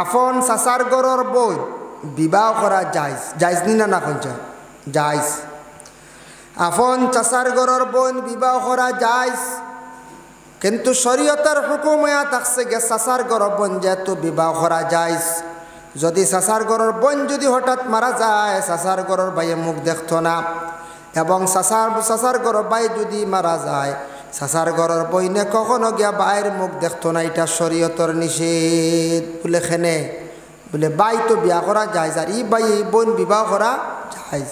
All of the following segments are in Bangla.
আফন চাচার গরর বই বিবাহ করা জায়জ, জায়জ নি না কোনটা জায়জ। আফন চাচার গরর বোন বিবাহ করা জায়জ, কিন্তু শরীয়তের হুকুম ইয়া থাকছে গে চাচার গরর বোন যেহেতু বিবাহ করা জায়জ। যদি চাচার গরর বোন যদি হঠাৎ মারা যায়, চাচার গরর ভাইয়ে মুখ দেখতো না, এবং চাচার গরর ভাই যদি মারা যায়, চাচার গরর বইনে কখনো গিয়া বাইর মুখ দেখতো না, এটা শরীয়তর নিষেধ। বলে খেনে বলে বাই তো বিয়া করা যায়, আর ই বাই এই বোন বিবাহ করা যায়।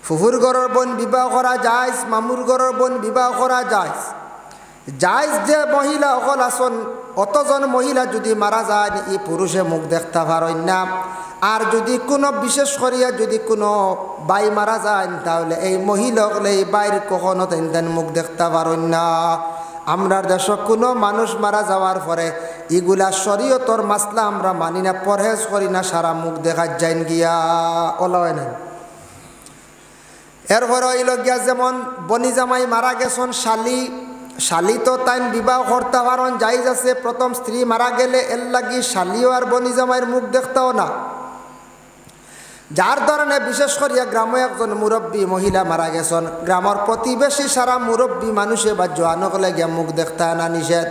ফুফুর গরর বোন বিবাহ করা যায়, মামুর গরর বোন বিবাহ করা যায়। জায়জ যে মহিলা অকল আসন, অতজন মহিলা যদি মারা যায় ই পুরুষে মুখ দেখতে পারেন না। আর যদি কোনো বিশেষ করিয়া যদি কোনো বাই মারা যায়, তাহলে এই মহিলা হলে এই বাইর কখনো তেন মুখ দেখতে পারেন না। আমরা দেশ কোনো মানুষ মারা যাওয়ার পরে এগুলা শরীয়তর মাসলা আমরা মানি না, পরহেজ করি না, সারা মুখ দেখা যায় গিয়া ওলায় না। এরপরে হইল গিয়া যেমন বনি জামাই মারা গেছেন, শালি তো তাই বিবাহ করতে পারেন জায়েজ আছে। প্রথম স্ত্রী মারা গেলে এর লাগি শালিও আর বনি জামাইয়ের মুখ দেখতেও না। যার ধরনের বিশেষ করিয়া গ্রামে একজন মুরব্বী মহিলা মারা গেছেন, গ্রামের প্রতিবেশী সারা মুরব্বী মানুষে বা জোয়ানো গেলে গিয়া মুখ দেখতে না নিষেধ।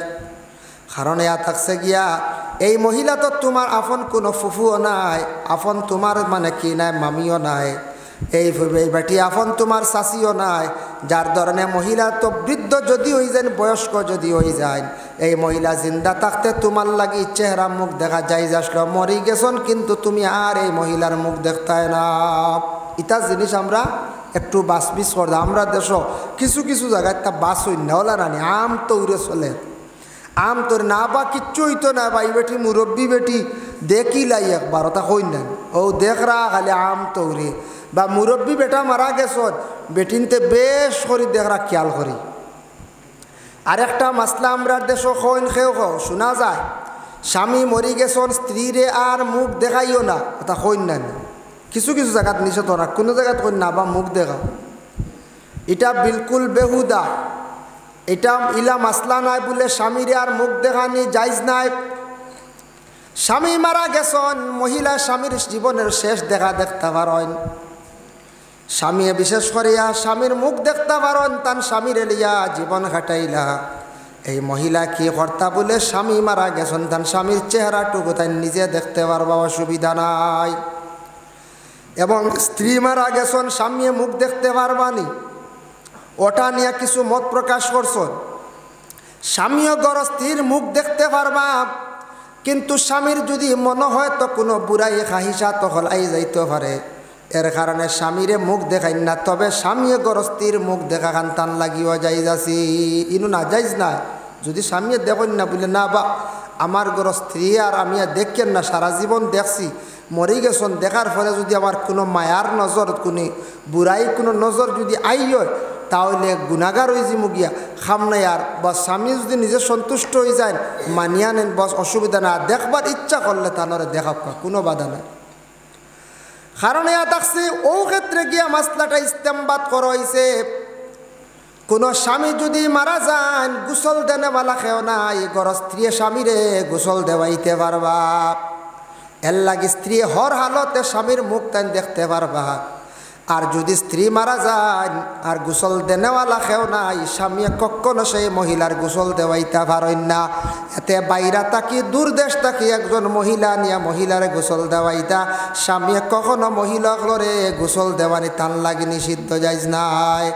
কারণ ইয়া থাকছে গিয়া এই মহিলা তো তোমার আপন কোনো ফুফুও নাই, আপন তোমার মানে কি নাই মামিও নাই, এই বেটি আপন তোমার শাশিও নাই। যার ধরনের মহিলা তো বৃদ্ধ যদি হয়ে যায়, বয়স্ক যদি হয়ে যায়, এই মহিলা জিন্দা থাকতে তোমার লাগি চেহারা মুখ দেখা যায় আসলো, মরি গেছন কিন্তু তুমি আর এই মহিলার মুখ দেখতে না। ইটা জিনিস আমরা একটু বাসবিস করতাম। আমরা দেশ কিছু কিছু জায়গায় তা বাস হই না হলা রানি আম তৌরে চলে, আম তোর না বা কিচ্ছু হইতো না, ভাই বেটি মুরব্বী বেটি দেখিলাই একবার তা হই না, ও দেখরা খালি আম তৌরে বা মুরব্বী বেটা মারা গেছ বেটিনতে বেশ করি দেখরা খেয়াল করি। আরেকটা মাসলা আমরা দেশ কইন খেও শোনা যায়, স্বামী মরি গেছন স্ত্রীরে আর মুখ দেখাইও না, ওটা কইন না। কিছু কিছু জায়গাত নিষেধ না, কোনো জায়গাত কইন না বা মুখ দেখাও, এটা বিলকুল বেহুদা। এটা ইলা মাসলা নাই বলে স্বামীরে আর মুখ দেখানি জায়েজ নাই। স্বামী মারা গেছন, মহিলা স্বামীর জীবনের শেষ দেখা দেখতে পারেন, স্বামী বিশেষ করিয়া স্বামীর মুখ দেখতে পারেন, তান স্বামীর লিয়া জীবন কাটাইলা। এই মহিলা কি কর্তা বলে স্বামী মারা গেছেন, তান স্বামীর চেহারাটুকু তাই নিজে দেখতে পারবা, অসুবিধা নাই। এবং স্ত্রী মারা গেছেন, স্বামী মুখ দেখতে পারবানি, ওটা নিয়ে কিছু মত প্রকাশ করছেন। স্বামীও গড় স্ত্রীর মুখ দেখতে পারবা, কিন্তু স্বামীর যদি মনে হয় তো কোনো বুড়াই খাহিসা তো হলাই যাইতে পারে, এর কারণে স্বামীরে মুখ দেখাই না। তবে স্বামীও গড় স্ত্রীর মুখ দেখা খান টান লাগিও যাইজ আছি, ইনু না যাইজ না। যদি স্বামীয়ে দেখেন না বলে না বা আমার গড় স্ত্রী আর আমি দেখেন না, সারা জীবন দেখছি, মরি গেছেন, দেখার ফলে যদি আমার কোনো মায়ার নজর, কোনো বুড়াই কোনো নজর যদি আইয়, তাহলে গুণাগার হয়ে যাবো গিয়া খাম নাই। আর বা স্বামী যদি নিজে সন্তুষ্ট হয়ে যায় মানিয়া নেন, বস অসুবিধা না, দেখবার ইচ্ছা করলে তাহলে দেখাব, কোনো বাধা নাই। কারণ ইয়া থাকছে ও ক্ষেত্রে গিয়া মাসলাটা ইস্তেমবাদ করা হয়েছে, কোনো স্বামী যদি মারা যান গোসল দেনেওয়ালা খেও নাই, ঘর স্ত্রী স্বামীরে গোসল দেওয়াইতে পারবা, এর লাগে স্ত্রী হর হালতে স্বামীর মুখ তাই দেখতে পারবা। আর যদি স্ত্রী মারা যায় আর গোসল দেনেওয়ালা খেও নাই, স্বামী কখনো সেই মহিলার গোসল দেওয়াইতে পারেন না। এতে বাইরা তাকি দূর দেশ তাকি একজন মহিলা নিয়ে মহিলার গোসল দেওয়াইতা, স্বামী কখনো মহিলাগুলোরে গোসল দেওয়ানি তান লাগে নিষিদ্ধ যাইজ নাই।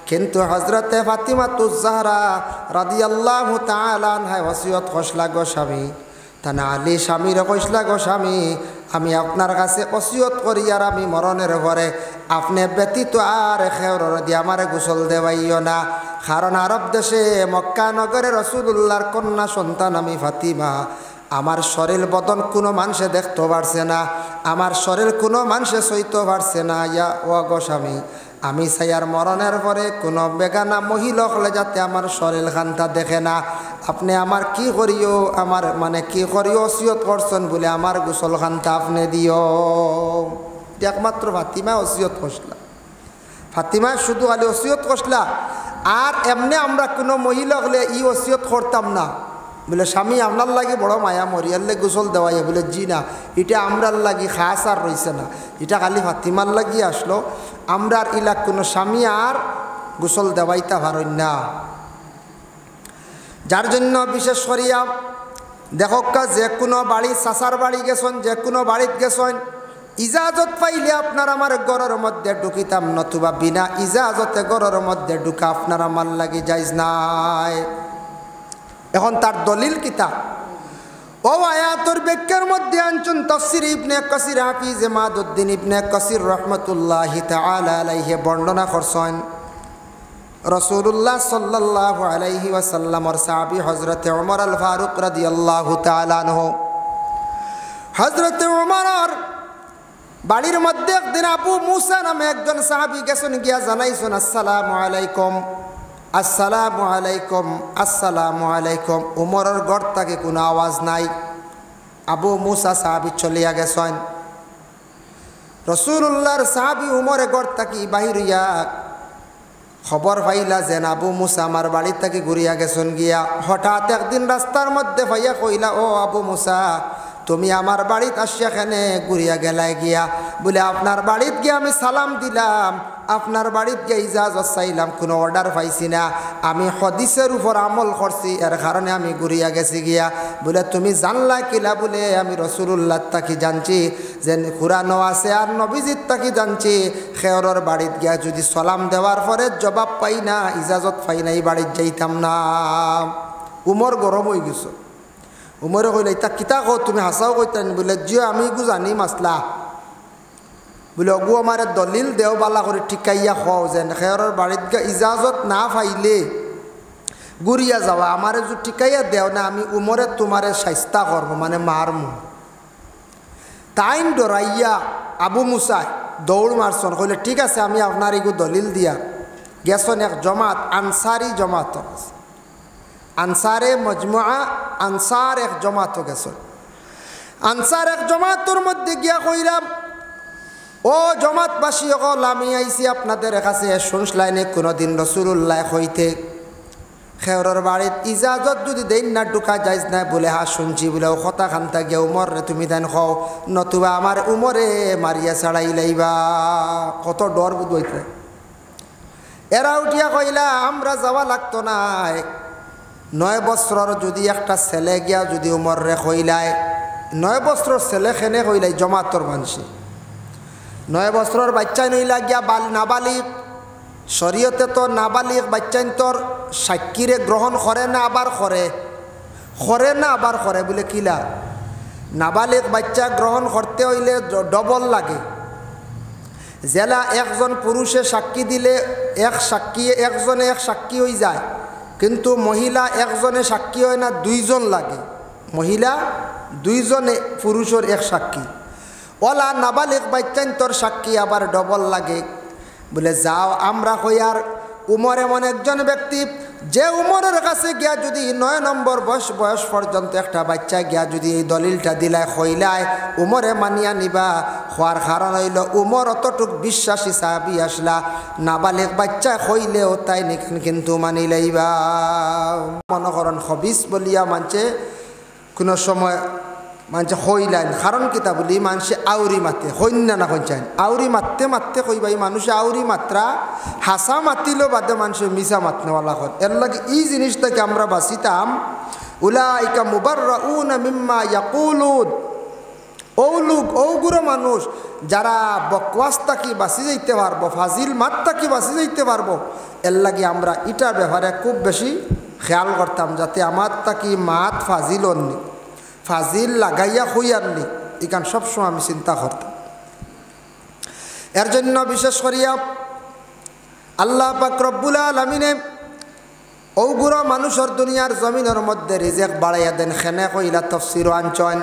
কিন্তু হজরতে ফাতিমাতুজ জাহরা রাদিয়াল্লাহু তাআলা আনহা ওসিয়ত করলা গো স্বামী, তানা আলী স্বামীর কইসলা গো স্বামী, আমি আপনার কাছে ওসিয়ত করি আর আমি মরণের পরে আপনি ব্যতীত আর খেওর দিয়ে আমার গোসল দেওয়াইও না। কারণ আরব দেশে মক্কা নগরে রাসূলুল্লাহর কন্যা সন্তান আমি ফাতিমা, আমার শরীর বদন কোনো মানুষে দেখতে পারছে না, আমার শরীর কোনো মানুষে সইতে পারছে না। ইয়া ও গো স্বামী, আমি চাই আর মরণের পরে কোনো বেগানা মহিলা হলে যাতে আমার শরীর খানটা দেখে না। আপনি আমার কি করিও, আমার মানে কি করিও ওসিয়ত করছেন বলে আমার গোসল খানটা আপনি দিও। একমাত্র ফাতিমা ওসিয়ত করছিলা, ফাতিমা শুধু আলী ওসিয়ত করছিলা। আর এমনি আমরা কোনো মহিলা হলে ই ওসিয়ত করতাম না, বলে স্বামী আপনার লাগি বড় মায়া মরিয়ালে গোসল দেওয়াই, বলে জি না, এটা আমরার লাগি খাস আর রয়েছে না, এটা খালি ফাতিমার লাগি আসলো, আমরার ইলাক কোনো স্বামী আর গোসল দেওয়াইতে পারেন না। যার জন্য বিশেষ করিয়া দেখকা যে কোনো বাড়ি চাচার বাড়ি গেছেন, যে কোনো বাড়িত গেছেন, ইজাজত পাইলে আপনার আমার ঘরের মধ্যে ঢুকিতাম, নতুবা বিনা ইজাজতে ঘরের মধ্যে ঢুকা আপনার আমার লাগি যাইজ নাই। এখন তার দলিল কিতা? ও আয়াতের ব্যাখ্যার মধ্যে আনছুন তাফসীর ইবনে কাসির হাফিজ ইমাদউদ্দিন ইবনে কাসির রাহমাতুল্লাহি তাআলা আলাইহি বর্ণনা করছেন, রাসূলুল্লাহ সাল্লাল্লাহু আলাইহি ওয়াসাল্লামের সাহাবী হযরত ওমর আল ফারুক রাদিয়াল্লাহু তাআলা আনহু, হযরত ওমরের বাড়ির মধ্যে একদিন আবু মুসা নামে একজন সাহাবী গেছেন, গিয়া জানাইছেন আসসালামু আলাইকুম, আসসালামু আলাইকুম, আসসালামু আলাইকুম। উমরের ঘর থেকে কোনো আওয়াজ নাই। আবু মুসা সাহাবী চলিয়া গেছেন। রাসূলুল্লাহর সাহাবী উমরের ঘর থেকে বাহির হইয়া খবর পাইলা যেন আবু মুসা আমার বাড়ি থেকে ঘুরিয়া গেছেন। গিয়া হঠাৎ একদিন রাস্তার মধ্যে পাইয়া কইলা, ও আবু মুসা, তুমি আমার বাড়িত আসিয়া এখানে ঘুরিয়া গেলাই গিয়া? বলে আপনার বাড়িত গিয়া আমি সালাম দিলাম, আপনার বাড়িত গিয়ে ইজাজত চাইলাম, কোনো অর্ডার পাইছি না, আমি হাদিসের উপর আমল করছি, এর কারণে আমি ঘুরিয়া গেছি গিয়া। বলে তুমি জানলা কিলা? বলে আমি রাসূলুল্লাহ তাকি জানছি যে কুরআনও আছে আর নবীজির তাকি জানছি, খেয়রের বাড়িত গিয়া যদি সালাম দেওয়ার পরে জবাব পাই না, ইজাজত পাই না, এই বাড়িত যাইতাম না। উমর গরম হয়ে গেছে। উমরে কইলে তা কিতা কো, তুমি হাসাও কইতানি? বলে জিও আমি গু জানি মাসলা। বলে অগু আমার দলিল দেও বালা করে ঠিকাইয়া খাও যেন খেয়রের বাড়িত গিয়া ইজাজত না পাইলে গুড়িয়া যাওয়া, আমারে যদি ঠিকাইয়া দেও না, আমি উমরে তোমারে শাস্তা করবো, মানে মারমু। তাইন ডরাইয়া আবু মুসা দৌড় মারছন, কইলে ঠিক আছে আমি আপনার এগু দলিল দিয়া। গেছন এক জমাত, আনসারি জমাত, আনসারে মজমুআ, আনসার এক জমাত গেছন। আনসার এক জমাতর মধ্যে গিয়া কইলাম, ও জমাতবাসী সকল, আমি আইছি আপনাদের কাছে, শুনলাইনে কোনোদিন রাসূলুল্লাহ হইতে খেয়রের বাড়িত ইজাজত যদি দেন না ঢুকা যাইজ না? বলে হা শুনছি। বলে ও কথা খান্তা গিয়া উমর রে তুমি দেন খাও, নতুবা আমার উমরে মারিয়া ছাড়াই লাইবা। কত ডর বুঝাইতে। এরা উঠিয়া কইলা, আমরা যাওয়া লাগতো না, 9 বছরের যদি একটা ছেলে গিয়া যদি উমর রে কইলাই, 9 বছরের ছেলে খেনে কইলাই জমাতর মানসি, 9 বছরের বাচ্চাই নইলা গিয়া নাবালিক। শরীয়তে তো নাবালিক বাচ্চাইন তোর সাক্ষীরে গ্রহণ করে না, আবার করে না, আবার করে। বলে কিলা? নাবালিক বাচ্চা গ্রহণ করতে হইলে ডবল লাগে। জেলা একজন পুরুষে সাক্ষী দিলে একজনে এক সাক্ষী হয়ে যায়, কিন্তু মহিলা একজনে সাক্ষী হয় না, 2 জন লাগে। মহিলা 2 জনে, পুরুষের এক সাক্ষী। ওলা নাবালিক বাচ্চাইন তোর সাক্ষী আবার ডবল লাগে। বলে যাও, আমরা হইয়ার উমর এমন একজন ব্যক্তি যে উমরের কাছে গিয়া যদি 9 নম্বর বয়স পর্যন্ত একটা বাচ্চা গিয়া যদি এই দলিলটা দিলায় হইলায়, উমরে মানিয়া নিবা। হওয়ার কারণ হইল উমর অতটুক বিশ্বাসী সাহাবী আসলা, নাবালিক বাচ্চা হইলেও তাই নিখান কিন্তু মানি লাইবা। মনে করেন হবিস বলিয়া মানছে কোনো সময় মানছে হইলাইন, কারণ কিতা বলি মানুষে আউরি মাতে, হইনা না কইছেন আউরি মারতে মারতে কইবাই মানুষে আউরি মাত্রা হাসা মাতিলেও বাদে মানুষে মিশা মাতনেওয়ালা হয়। এর লাগে এই জিনিসটাকে আমরা বাঁচিতাম, উলাইকা মুবাররাউনা মিম্মা ইয়াকুলুন। ও লোক ওগুলো মানুষ যারা বকওয়াস থাকি বাঁচি যাইতে পারবো, ফাজিল মাত থাকি বাঁচি যাইতে পারবো। এর লাগে আমরা এটার ব্যাপারে খুব বেশি খেয়াল করতাম, যাতে আমার থাকি মাত ফাজিল অন্যি, ফাজিল লাগাইয়া হইয়ারনি, এখান সবসময় আমি চিন্তা করতাম। এর জন্য বিশেষ করিয়া আল্লাহ পাক রব্বুল আলামিনে ওগুলো মানুষের দুনিয়ার জমিনের মধ্যে রিজেক বাড়াইয়া দেন। খেনে কইলা তাফসীর আনছন,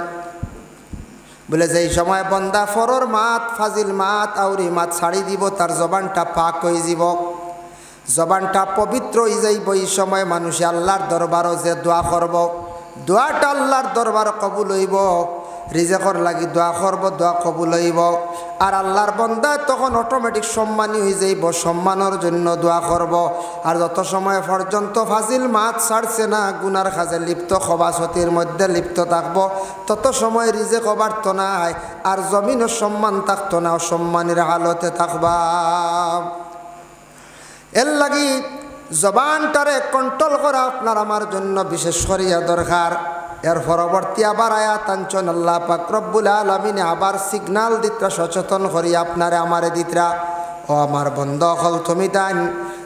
বলে যেই সময় বন্দা ফরর মাত, ফাজিল মাত, আউরি মাত ছাড়ি দিব, তার জবানটা পাক হয়ে যাব, জবানটা পবিত্র হয়ে যাইব। এই সময় মানুষে আল্লাহর দরবারও যে দোয়া করব, দোয়াটা আল্লাহর দরবার কবুল হইব। রিজেকর লাগি দোয়া করব, দোয়া কবুল হইব। আর আল্লাহর বান্দা তখন অটোমেটিক সম্মানী হয়ে যাইব, সম্মানের জন্য দোয়া করব। আর যত সময় পর্যন্ত ফাজিল মাছ ছাড়ছে না, গুনার কাজে লিপ্ত, খবাসতির মধ্যে লিপ্ত থাকবো, তত সময় রিজেক অবার্ত নাই, আর জমিনও সম্মান থাকতো না, সম্মানের হালতে থাকবা। এর লাগি জবানটারে কন্ট্রোল করা আপনার আমার জন্য বিশেষ করিয়া দরকার। এর পরবর্তী আবার আয়াত আনছেন আল্লাহ পাক রব্বুল আলামিন আবার সিগনাল দিতরা, সচেতন করিয়া আপনারে আমারে দিতরা, ও আমার বন্ধু হল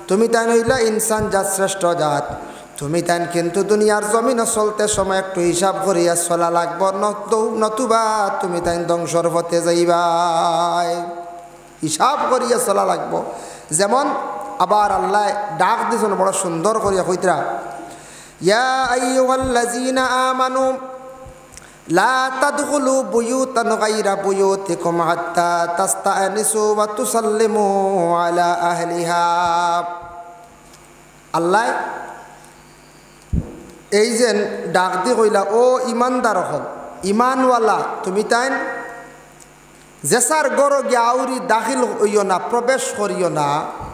তুমি তাই হইলা ইনসান জাত, শ্রেষ্ঠ জাত। তুমি তাই কিন্তু দুনিয়ার জমিনে চলতে সময় একটু হিসাব করিয়া চলা লাগব, নতুবা তুমি তাই ধ্বংসর পথে যাইবাই। হিসাব করিয়া চলা লাগব। যেমন আবার আল্লাহ ডাক দিয়েছেন বড় সুন্দর করিয়া কইতরা, ইয়া আইয়ুহাল্লাযীনা আমানু লা তাদখুলু বুয়ুতান গায়রা বুয়ুতিকুম হাত্তা তাস্তানিসু ওয়া তুসাল্লিমু আলা আহলিহা। আল্লাহ এই যে ডাক দি কইলা, ও ইমানদার হল, ইমানওয়ালা তুমি তাই জেসার গড় গিয়া আউরি দাখিল হইও না, প্রবেশ করিও না।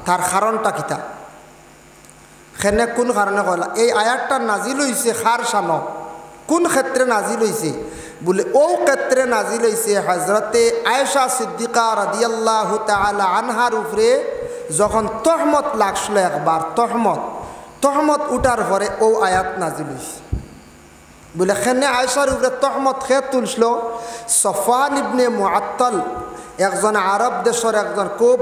তার কারণটা কিতা? সেনে কোন কারণে কইলা? এই আয়াতটা নাজিল হইছে খার শানো, কোন ক্ষেত্রে নাজিল হইছে বলে, ও ক্ষেত্রে নাজিল হইছে হযরতে আয়েশা সিদ্দিকা রাদিয়াল্লাহু তাআলা আনহার উপরে যখন তহমত লাগছিল, একবার তহমত উঠার পরে ও আয়াত নাজিল হইছে বলে। সেনে আয়েশার উপরে তহমত খে তুলছিল সফওয়ান ইবনে মুআত্তাল, একজন আরব দেশের একজন খুব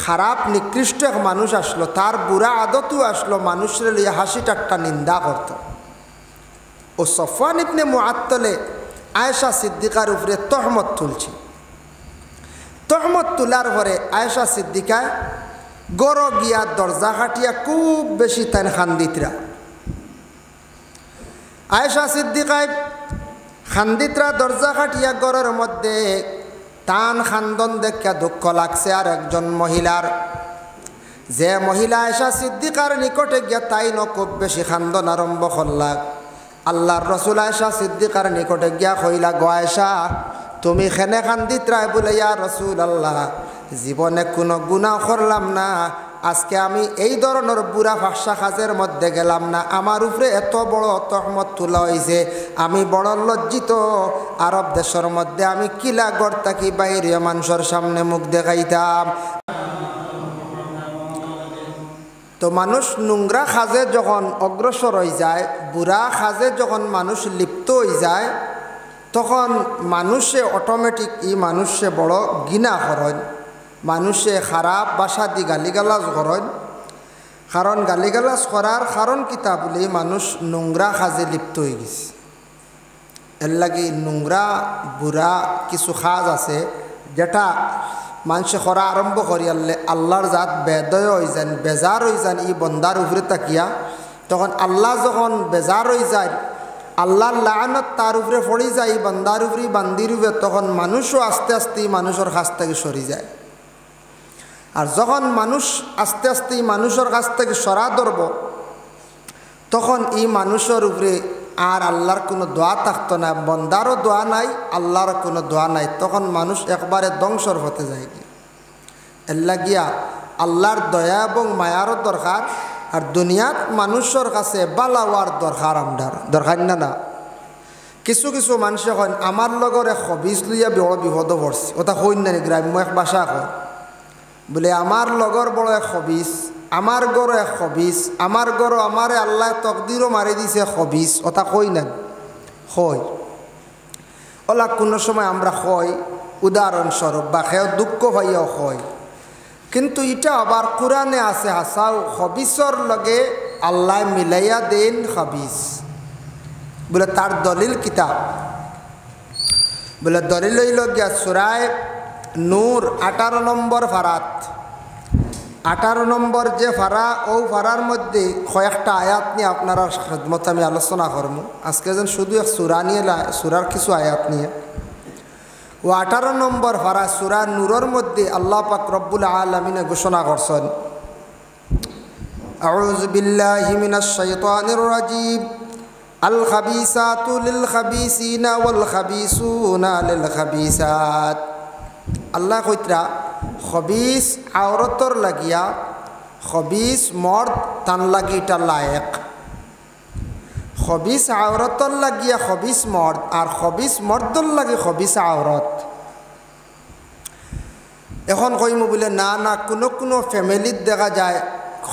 খারাপ নিকৃষ্ট এক মানুষ আসলো। তার বুড়া আদতও আসলো, মানুষের লিয়ে হাসি ঠাট্টা নিন্দা করত। ও সফওয়ান ইবনে মুআত্তালে আয়েশা সিদ্দিকার উপরে তহমত তুলছে। তহমত তোলার পরে আয়েশা সিদ্দিকা গড় গিয়া দরজা খাটিয়া খুব বেশি তাই খান্দিতরা। আয়েশা সিদ্দিকায় খান্দিতরা দরজা খাটিয়া গড়ের মধ্যে টান খান্দন দেখা দুঃখ লাগছে আর একজন মহিলার, যে মহিলা আয়েশা সিদ্দিকার নিকটে গিয়া তাই খুব বেশি খান্দন আরম্ভ করলাক। আল্লাহর রসুল আয়েশা সিদ্দিকার নিকটে গিয়া কইলা, গো আয়েশা তুমি খেনে খান্দিতরা? বলে, ইয়া রসুল আল্লাহ, জীবনে কোনো গুনাহ করলাম না, আজকে আমি এই ধরনের বুড়া ভাষা কাজের মধ্যে গেলাম না, আমার উপরে এত বড় তহমত তোলা হয়েছে, আমি বড় লজ্জিত। আরব দেশের মধ্যে আমি কিলা গড় থাকি বাইরে মানুষের সামনে মুখ দেখাইতাম। তো মানুষ নোংরা কাজে যখন অগ্রসর হয়ে যায়, বুড়া কাজে যখন মানুষ লিপ্ত হয়ে যায়, তখন মানুষে অটোমেটিক মানুষে বড় ঘৃণা করেন, মানুষে খারাপ ভাষা দি গালিগালাজ করেন। কারণ গালিগালাজ করার কারণ কিতা বলে, মানুষ নোংরা কাজে লিপ্ত হয়ে গেছে। এর লাগি নোংরা বুড়া কিছু কাজ আছে যেটা মানুষে করা আরম্ভ করি আনলে আল্লাহর জাত বেদয় হয়ে যান, বেজার হয়ে যান ই বন্দার উপরে তাকিয়া। তখন আল্লাহ যখন বেজার হয়ে যায়, আল্লাহর লাআনত তার উপরে পড়ে যায়, বন্দার উপরে বান্দির উপরে, তখন মানুষও আস্তে আস্তে মানুষের কাছ থেকে সরে যায়। আর যখন মানুষ আস্তে আস্তে মানুষের কাছ থেকে সরা ধরব, তখন এই মানুষের উপরে আর আল্লাহর কোনো দোয়া থাকতো না, বন্দারও দোয়া নাই, আল্লাহর কোনো দোয়া নাই। তখন মানুষ একবারে ধ্বংসর হতে যায়। এর লাগিয়া আল্লাহর দয়া এবং মায়ারও দরকার, আর দুনিয়াত মানুষের কাছে বালাওয়ার দরকার, আমরার দরকার না। কিছু কিছু মানুষ এখন আমার লগর এক হবিস লইয়া বড় বিপদ পড়ছে, ওটা হইন না, গ্রাম্য এক ভাষা হয় বলে, আমার লগর বড় এক হবিস, আমার গড় এক হবিস, আমার গড় আমারে আল্লাহ তকদিরও মারি দিছে হবিস, ওটা কই না হয়। ওলা কোনো সময় আমরা হয় উদাহরণস্বরূপ বা খেয়ে দুঃখ পাইয়াও হয়, কিন্তু এটা আবার কোরআনে আছে হাসাও হবিসর লগে আল্লাহ মিলাইয়া দেন হবিস বলে। তার দলিল কিতাব বলে, দলিল হইল গিয়া সূরায়ে নূর 18 নম্বর ফারাত, 18 নম্বর যে ফারা, ও ফারার মধ্যে কয়েকটা আয়াত নিয়ে আপনারা খেদমত আমি আলোচনা করব আজকে। যেন শুধু এক সূরা নিয়ে, সূরার কিছু আয়াত নিয়ে। ও 18 নম্বর ফারা সূরা নূরের মধ্যে আল্লাহ পাক রব্বুল আলামিন ঘোষণা করছেন, আউযু বিল্লাহি মিনাশ শাইতানির রাজিম, আল খাবিসাতু লিল খাবিসিনা ওয়াল খাবিসুনা লিল খাবিসাত। আল্লাহ কইতরা খবিস আওরতর লাগিয়া খবিস মর্দ তান লাগি এটা লায়েক। খবিস আওরতর লাগিয়া খবিস মর্দ আর খবিস মর্দর লাগে খবিস আওরত। এখন কইমু বলে না না, কোনো কোনো ফ্যামিলিত দেখা যায়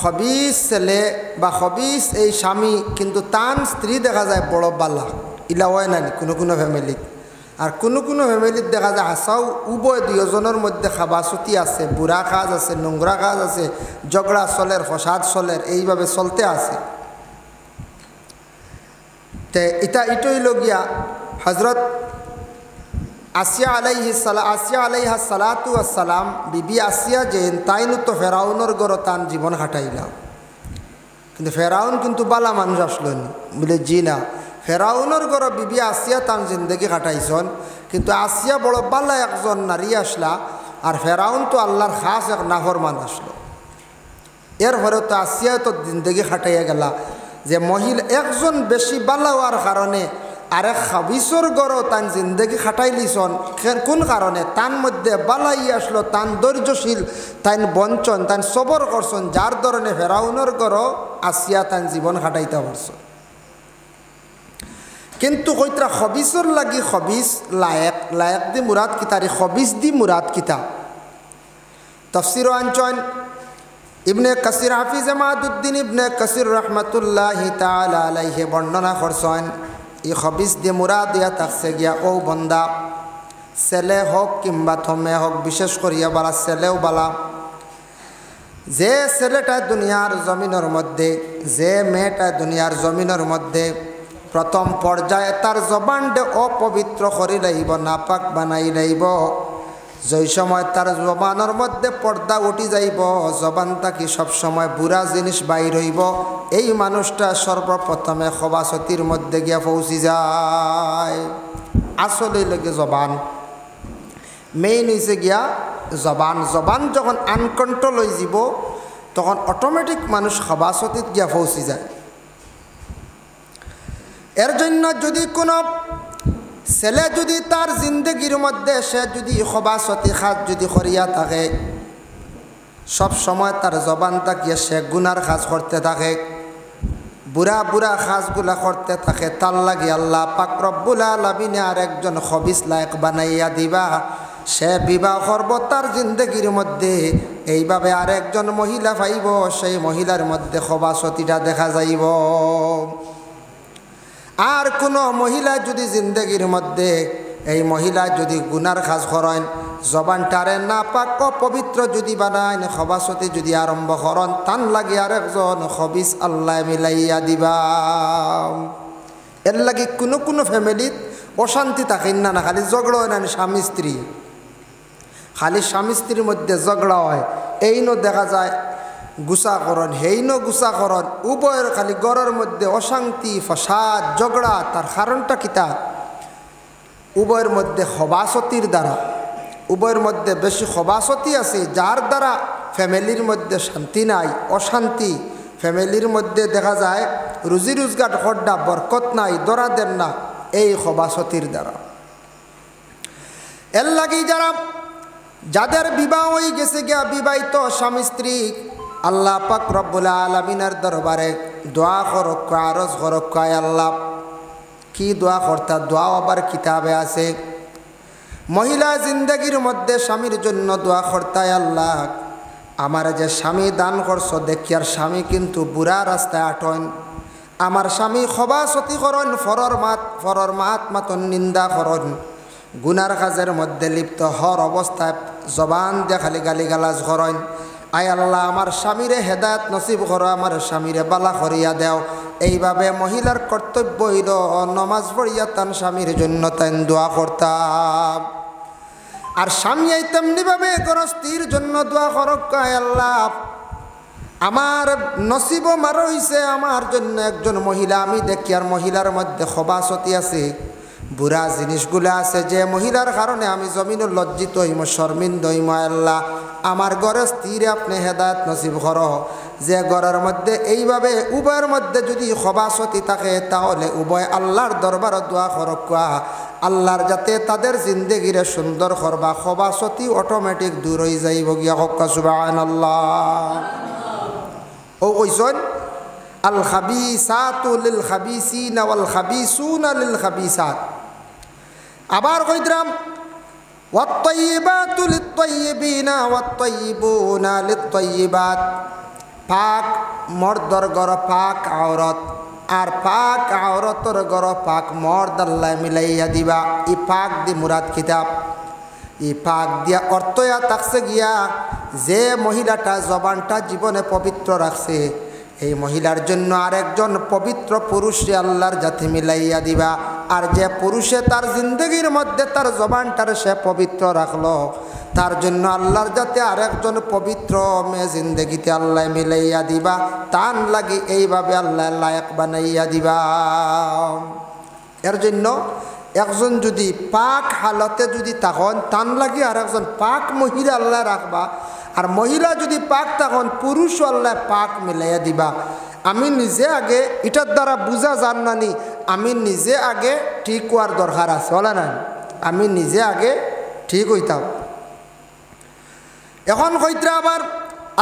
খবিস ছেলে বা খবিস এই স্বামী, কিন্তু তান স্ত্রী দেখা যায় বড় বালা, ইলা হয় না কোনো কোনো ফ্যামিলিত। আর কোনো কোনো ফ্যামিলিত দেখা যায় হাসাও উভয় দুজনের মধ্যে খাবাসতি আছে, বুড়া কাজ আছে, নোংরা কাজ আছে, ঝগড়া চলের, ফসাদ চলের, এইভাবে চলতে আছে। তে এটাই লগিয়া হজরত আসিয়া আলাইহা সালাতু আসসালাম, বিবি আসিয়া যে তাইনু তো ফেরাউনের গড় তান জীবন কাটাইলাম, কিন্তু ফেরাউন কিন্তু বালা মানুষ আসলো নি বলে জি না, ফেরাউনের গড় বিবি আসিয়া তান জিন্দগি কাটাইছন, কিন্তু আসিয়া বড় বালা একজন নারী আসলা, আর ফেরাউন তো আল্লাহর খাস এক নাফরমান আসলো। এরপরে তো আসিয়া তো জিন্দগি কাটাইয়া গেলা যে মহিলা একজন বেশি বালা হওয়ার কারণে আরেক খাবিসর গড়ও তান জিন্দগি খাটাই লিছন। কোন কারণে? তান মধ্যে বালাই আসলো, তান ধৈর্যশীল, তান বঞ্চন, তান সবর করছন, যার ধরনে ফেরাউনের গড় আসিয়া তান জীবন খাটাইতে পারছন। কিন্তু কইতরা খবিসর লাগি খবিস লায়েক, লায়েক দি মুরাদ কিতারি, খবিস দি মুরাদ কিতা। তফসির আনচন ইবনে কাসির, হাফিজ মাদুদ্দিন ইবনে কাসির রহমতুল্লাহি তাআলা আলাইহি বর্ণনা করছেন, এই খবিস দিয়ে মুরাদ দিয়া থাকছে গিয়া ও বন্দা, ছেলে হোক কিংবা থমে হোক, বিশেষ করিয়া বালা ছেলেও বালা, যে ছেলেটা দুনিয়ার জমিনের মধ্যে, যে মেয়েটা দুনিয়ার জমিনের মধ্যে প্রথম পর্যায়ে তার জবানটা অপবিত্র করি লাইব, নাপাক বানাই লাইব, যেই সময় তার জবানের মধ্যে পর্দা উঠি যাইব, জবান থাকি সবসময় বুড়া জিনিস বাইর হইব, এই মানুষটা সর্বপ্রথমে খবাসতির মধ্যে গিয়া পৌঁছি যায়। আসলে লাগে জবান মেইন হয়েছে গিয়া জবান। জবান যখন আনকন্ট্রোল হয়ে যাব তখন অটোমেটিক মানুষ খবাসতিত গিয়া পৌঁছি যায়। এর জন্য যদি কোনো ছেলে যদি তার জিন্দগির মধ্যে সে যদি খবাসতি খাজ যদি করিয়া থাকে, সব সময় তার জবান তাকিয়ে সে গুনার কাজ করতে থাকে, বুড়া বুড়া কাজগুলা করতে থাকে, তার লাগে আল্লাহ পাক রব্বুল আলামিনে আর একজন খবিস লায়েক বানাইয়া দিবা। সে বিবাহ করব, তার জিন্দগির মধ্যে এইভাবে আর একজন মহিলা পাইব, সেই মহিলার মধ্যে খবাসতিটা দেখা যাইব। আর কোনো মহিলা যদি জিন্দগির মধ্যে এই মহিলা যদি গুনার কাজ করেন, জবানটারে না পাক পবিত্র যদি বানায়, খবাসতি যদি আরম্ভ করেন, তান লাগে আর একজন খবিস আল্লাহ মিলাইয়া দিবা। এর লাগে কোনো কোনো ফ্যামিলিত অশান্তি থাকেন না, না খালি ঝগড়া হয় না স্বামী স্ত্রী, খালি স্বামী স্ত্রীর মধ্যে ঝগড়া হয়, এই নো দেখা যায় গুসাকরণ, হেইন গুসাকরণ, উভয়ের খালি গড়ের মধ্যে অশান্তি, ফসাদ, ঝগড়া। তার কারণটা কিতা? উভয়ের মধ্যে খবাসতির দ্বারা, উভয়ের মধ্যে বেশি খবাসতি আছে, যার দ্বারা ফ্যামিলির মধ্যে শান্তি নাই, অশান্তি। ফ্যামিলির মধ্যে দেখা যায় রুজি রোজগার খড্ডা, বরকত নাই, দরাদের না, এই খবাসতির দ্বারা। এর লাগি যাদের বিবাহ হয়ে গেছে গিয়া বিবাহিত স্বামী স্ত্রী, আল্লাহ পাক রব্বুল আলামিনের দরবারে দোয়া করক, আরজ করক, কয় আল্লাহ কি দোয়া করতা? দোয়া আবার কিতাবে আছে। মহিলা জিন্দগির মধ্যে স্বামীর জন্য দোয়া করতায়, আল্লাহ আমার যে স্বামী দান করছো দেখি আর স্বামী কিন্তু বুড়া রাস্তায় আটন, আমার স্বামী খবাসতি করন, ফরর মাত মাতন নিন্দা করন, গুনার কাজের মধ্যে লিপ্ত হর অবস্থায় জবান দিয়ে খালি গালিগালাজ করেন। আয় আল্লাহ আমার স্বামীরে হেদায়েত নসিব করো, আমার স্বামীরে বালা করিয়া দেও। এইভাবে মহিলার কর্তব্য হইল নমাজ পড়িয়া তান স্বামীর জন্য তাই দোয়া করতাম। আর স্বামী তেমনিভাবে গৃহস্থীর জন্য দোয়া করক, আয় আল্লাহ আমার নসিব মার হইছে, আমার জন্য একজন মহিলা আমি দেখি আর মহিলার মধ্যে খবাসতি আছে, বুড়া জিনিসগুলো আছে, যে মহিলার কারণে আমি জমিন লজ্জিত হইম, শর্মিন্দ হইম। আল্লাহ আমার ঘরে স্থির আপনি হেদায়েত নসিব করো, যে ঘরের মধ্যে এইভাবে উভয়ের মধ্যে যদি খবাসতি থাকে তাহলে উভয় আল্লাহর দরবারে দোয়া করবা আল্লাহর যাতে তাদের জিন্দেগিরে সুন্দর করবা খবাসতি অটোমেটিক দূর হয়ে যাইব গিয়া হক সুবহানাল্লাহ। ও কইছেন আল খাবিসাতু লিল খাবিসিনা ওয়াল খাবিসুনা লিল খাবিসাত। আবার কইতাম ওয়াত তাইয়িবাতু লিত তাইয়িবিনা ওয়াত তাইয়িবুনা লিত তাইয়িবাত। পাক মর্দর গর পাক আওরত আর পাক আওরতর গর পাক মর্দ আল্লাহ মিলাইয়া দিবা। ই পাক দি মুরাদ কিতাব ই পাক দিয়া অর্থয়া থাকছে গিয়া যে মহিলাটা জবানটা জীবনে পবিত্র রাখছে এই মহিলার জন্য আরেকজন পবিত্র পুরুষে আল্লাহর জাতি মিলাইয়া দিবা। আর যে পুরুষে তার জিন্দগির মধ্যে তার জবানটার সে পবিত্র রাখলো তার জন্য আল্লাহর জাতি আরেকজন পবিত্র মেয়ে জিন্দগিতে আল্লাহ মিলাইয়া দিবা। তান লাগি এইভাবে আল্লাহ লায়ক বানাইয়া দিবা। এর জন্য একজন যদি পাক হালতে যদি তখন তান লাগি আরেকজন পাক মহিলা আল্লাহ রাখবা। আর মহিলা যদি পাক তখন পুরুষ আল্লাহ পাক মিলাইয়া দিবা। আমি নিজে আগে এটার দ্বারা বুঝা যান নানি আমি নিজে আগে ঠিক হওয়ার দরকার আছে বলে না আমি নিজে আগে ঠিক হইতাম। এখন কইত্রা আবার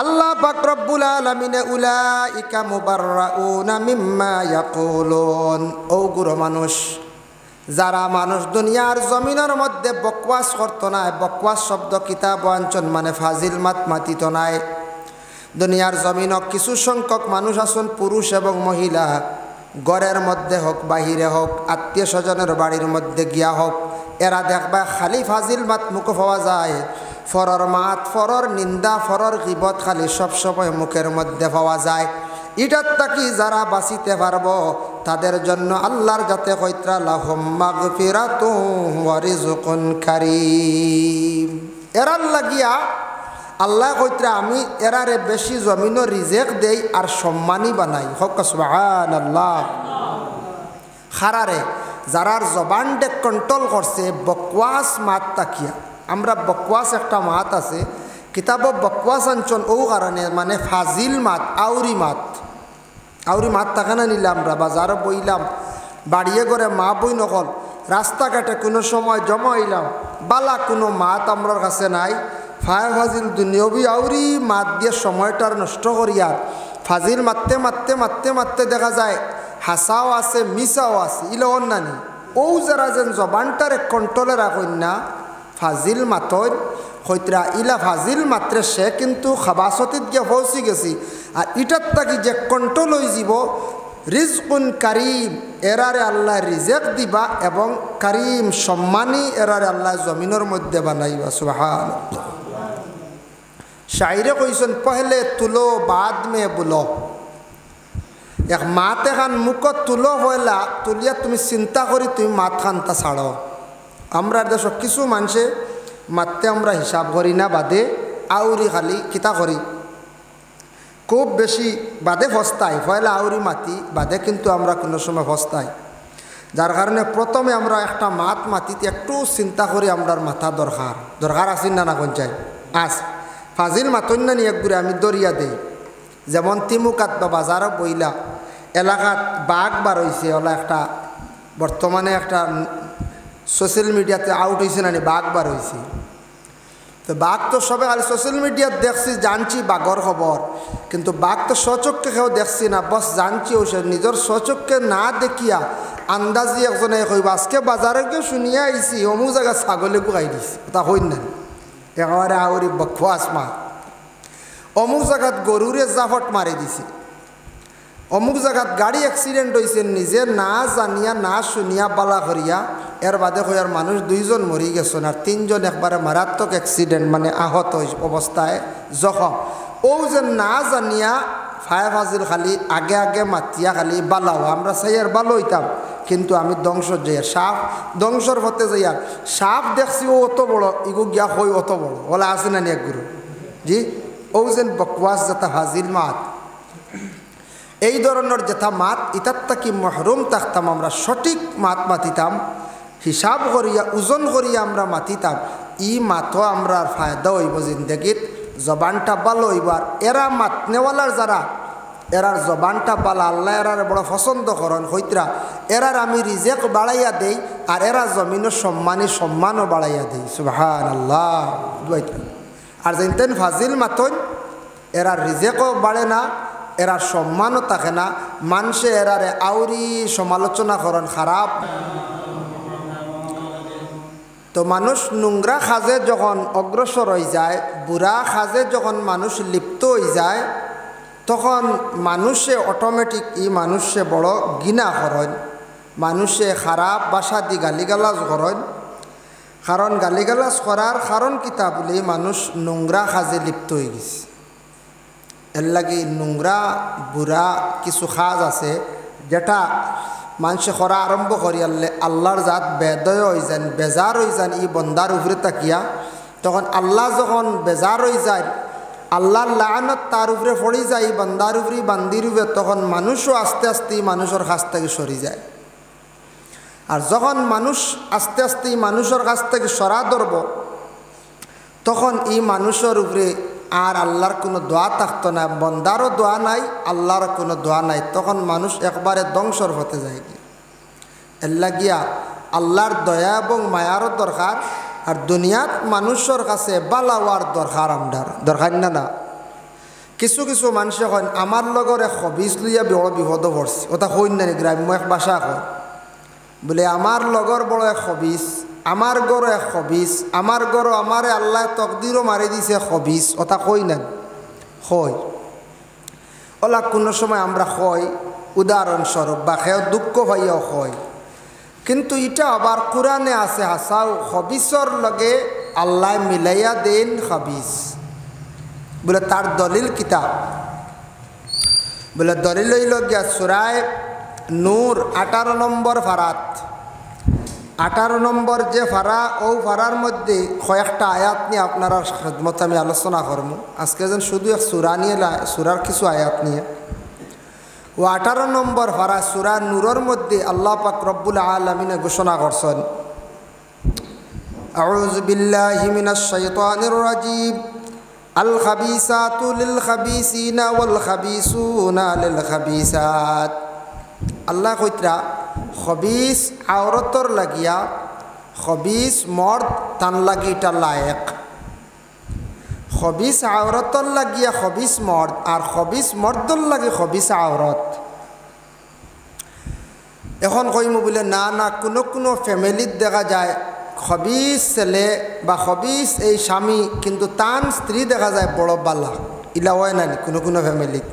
আল্লাহ পাক রব্বুল আলামিনে উলাইকা মুবাররাউনা মিম্মা ইয়াকুলুন। ও গুরু মানুষ যারা মানুষ দুনিয়ার জমিনের মধ্যে বকওয়াস করত নাই বকওয়াস শব্দ কিতাব অঞ্চন মানে ফাজিল মাত মাতিত নাই। দুনিয়ার জমিনক কিছু সংখ্যক মানুষ আছেন পুরুষ এবং মহিলা ঘরের মধ্যে হোক বাহিরে হোক আত্মীয় স্বজনের বাড়ির মধ্যে গিয়া হোক এরা দেখবা খালি ফাজিল মাত মুখ পাওয়া যায়। ফরর মাত ফরর নিন্দা ফরর গিবত খালি সবসময় মুখের মধ্যে পাওয়া যায়। এটার তাকি যারা বাঁচিতে পারবো তাদের জন্য আল্লাহর যাতে কইত্রা লাহুম মাগফিরাতুন ওয়া রিজকুন কারীম। এরার লাগিয়া আল্লাহ কইত্রা আমি এরারে বেশি জমিনও রিজেক দেই আর সম্মানী বানাই হক সুবহানাল্লাহ। খারারে যারার জবানটা কন্ট্রোল করছে বকওয়াস মাত তাকিয়া আমরা বকওয়াস একটা মাত আছে কিতাব বকওয়াস আনছন ও কারণে মানে ফাজিল মাত আউরি মাত থাকে না নিলাম আমরা বাজারে বইলাম বাড়িয়ে করে মা বই নকল রাস্তাঘাটে কোনো সময় জমা হইলাম বালা কোনো মাত আমরার কাছে নাই। ফায় ফাজিল দুনিয়বি আউরি মাত দিয়ে সময়টার নষ্ট করিয়ার ফাজিল মারতে মারতে মারতে মারতে দেখা যায় হাসাও আছে মিসাও আছে ইলন নানি। ও যারা যেন জবানটারে কন্ট্রোলে রাখেন না ফাজিল মাতর হইতরা ইলা ফাজিল মাত্রে সে কিন্তু খাবাসতিত গিয়ে পৌঁছি গেছি। আর ইটার তাকি যে কন্ট্রোল হয়ে যাব রিজকুন কারিম এরারে আল্লাহ রিজেক দিবা এবং কারিম সম্মানী এরারে আল্লাহ জমিনের মধ্যে বানাইবা সুবহানাল্লাহ। শায়রে কইছেন পহলে তুলো বাদ মে বুলো। এক মাত এখান মুখত তুলো হইলা তুলিয়া তুমি চিন্তা করি তুমি মাত খানটা ছাড়ো। আমরা দেশ কিছু মানুষে মারতে আমরা হিসাব করি না বাদে আউরি খালি কিতা করি খুব বেশি বাদে ফস্তাই পয়লা আউরি মাতি বাদে কিন্তু আমরা কোনো সময় ফস্তাই। যার কারণে প্রথমে আমরা একটা মাতিতে একটু চিন্তা করি আমরার মাথা দরকার আসেন না কোন চাই আস ফাজিল মাতন না নিয়ে একগুড়ে আমি দরিয়া দেই। যেমন তিমুকাত বা বাজারও বইলা এলাকাত বাঘ বার হয়েছে ওলা একটা বর্তমানে একটা সোশ্যাল মিডিয়াতে আউট হয়েছে না বাঘ বার হয়েছে। তো বাঘ তো সবে খালি সোশ্যাল মিডিয়াত দেখছি জানছি বাঘর খবর কিন্তু বাঘ তো স্বচক্ষে কেউ দেখছি না বস জানছি ওসে নিজের স্বচক্ষে না দেখিয়া আন্দাজি একজনে কইব আজকে বাজারে কেউ শুনিয়া আইসি অমুক জায়গা ছাগলে গুয়াই দিছি তা হইন না একেবারে আউরি বকওয়াস মা। অমুক জায়গাত গরুরে জাফট মারি দিছি অমুক জায়গাত গাড়ি অ্যাক্সিডেন্ট হয়েছে নিজে না জানিয়া না শুনিয়া বালা করিয়া এর বাদে হইয়ার মানুষ 2 জন মরি গেছেন আর 3 জন একবারে মারাত্মক অ্যাক্সিডেন্ট মানে আহত অবস্থায় জখম। ও যে না জানিয়া ফায় ফাজিল খালি আগে আগে মাতিয়া খালি বালাও আমরা সাইয়ার বালো হইতাম কিন্তু আমি ধ্বংস যাইয়ার সাপ ধ্বংসর পথে যাইয়ার সাপ দেখছি ও অত বড় ইগো গিয়া হই অত বড় ওলা আছে না এক গুরু জি। ও যেন বকওয়াস যেটা ফাজিল মাত এই ধরনের যেটা মাত ইতার তাকি মহরুম থাকতাম আমরা সঠিক মাত মাতিতাম হিসাব করিয়া ওজন করিয়া আমরা মাতিতাম ই মাতও আমরা ফায়দা হইব জিন্দগিত জবানটা ভালো হইবার এরা মাতনেওয়ালার যারা এরার জবানটা বালা আল্লাহ এরার বড় পছন্দ করেন হইতরা এরার আমি রিজেক বাড়াইয়া দেই আর এরা জমিনের সম্মানও বাড়াইয়া দেই সুবহানাল্লাহ। আর যেতেন ফাজিল মাতন এরার রিজেকও বাড়ে না, এরার সম্মানও থাকে না, মানুষে এরারে আউরি সমালোচনা করেন খারাপ। তো মানুষ নোংরা কাজে যখন অগ্রসর হয়ে যায়, বুড়া কাজে যখন মানুষ লিপ্ত হয়ে যায়, তখন মানুষে অটোমেটিক মানুষে বড় ঘৃণা করেন, মানুষে খারাপ ভাষা দি গালিগালাজ করেন। কারণ গালিগালাজ করার কারণ কিতা বলে মানুষ নোংরা কাজে লিপ্ত হয়ে গেছে। এর লাগে নোংরা বুড়া কিছু কাজ আছে যেটা মানুষে করা আরম্ভ করি আল্লাহর জাত বেদয় হয়ে যান, বেজার হয়ে যান ই বন্দার উপরে তাকিয়া। তখন আল্লাহ যখন বেজার হয়ে যায়, আল্লাহর লাআনত তার উপরে পড়ে যায়, বন্দার উপরে বান্দির উপরে, তখন মানুষও আস্তে আস্তে মানুষের কাছ থেকে সরে যায়। আর যখন মানুষ আস্তে আস্তে মানুষের কাছ থেকে সরা ধরব, তখন এই মানুষের উপরে আর আল্লাহর কোনো দোয়া থাকতো না, বন্দারও দোয়া নাই, আল্লাহর কোনো দোয়া নাই। তখন মানুষ একবারে ধ্বংসর হতে যায়। এর লাগিয়া আল্লাহর দয়া এবং মায়ারও দরকার, আর দুনিয়াত মানুষের কাছে বালাওয়ার দরকার, আমদার দরকার না। কিছু কিছু মানুষে কন আমার লগর এক হবিজ লইয়া বড় বিপদ পড়ছে, ওটা কইন না গ্রাম্য এক ভাষা কয় বলে আমার লগর বড় এক হবিজ, আমার গড় এক হবিজ, আমার গড় আমারে আল্লাহ তকদিরও মারি দিছে হবিজ, ওটা কই না হয় ওলা কোনো সময় আমরা হয় উদাহরণস্বরূপ বা খেয়ে দুঃখ পাইয়াও হয়। কিন্তু এটা আবার কোরআনে আছে হাসাও হবিসর লগে আল্লাহ মিলাইয়া দেন হবিস বলে। তার দলিল কিতাব বলে দলিল হইল গিয়া সূরায়ে নূর 18 নম্বর ফারাত, 18 নম্বর যে ফারা, ও ফারার মধ্যে কয়েকটা আয়াত নিয়ে আপনারা খেদমত আমি আলোচনা করব আজকে। যেন শুধু এক সূরা নিয়ে সূরার কিছু আয়াত নিয়ে। ও 18 নম্বর ফারা সূরা নূরের মধ্যে আল্লাহ পাক রব্বুল আলামিন ঘোষণা করছেন, আউযু বিল্লাহি মিনাশ শাইতানির রাজীম, আল খাবিসাতু লিল খাবিসিনা ওয়াল খাবিসুনা লিল খাবিসাত। আল্লাহ কইতরা খবিস আওরতর লাগিয়া, খবিস মর্দ তান লাগি এটা লায়েক, খবিস আওরতর লাগিয়া খবিস মর্দ, আর খবিস মর্দর লাগে খবিস আওরত। এখন কইমু বলে না না, কোনো কোনো ফ্যামিলিত দেখা যায় খবিস ছেলে বা খবিস এই স্বামী, কিন্তু তান স্ত্রী দেখা যায় বড় বালা, ইলা হয় না কোনো কোনো ফ্যামিলিত।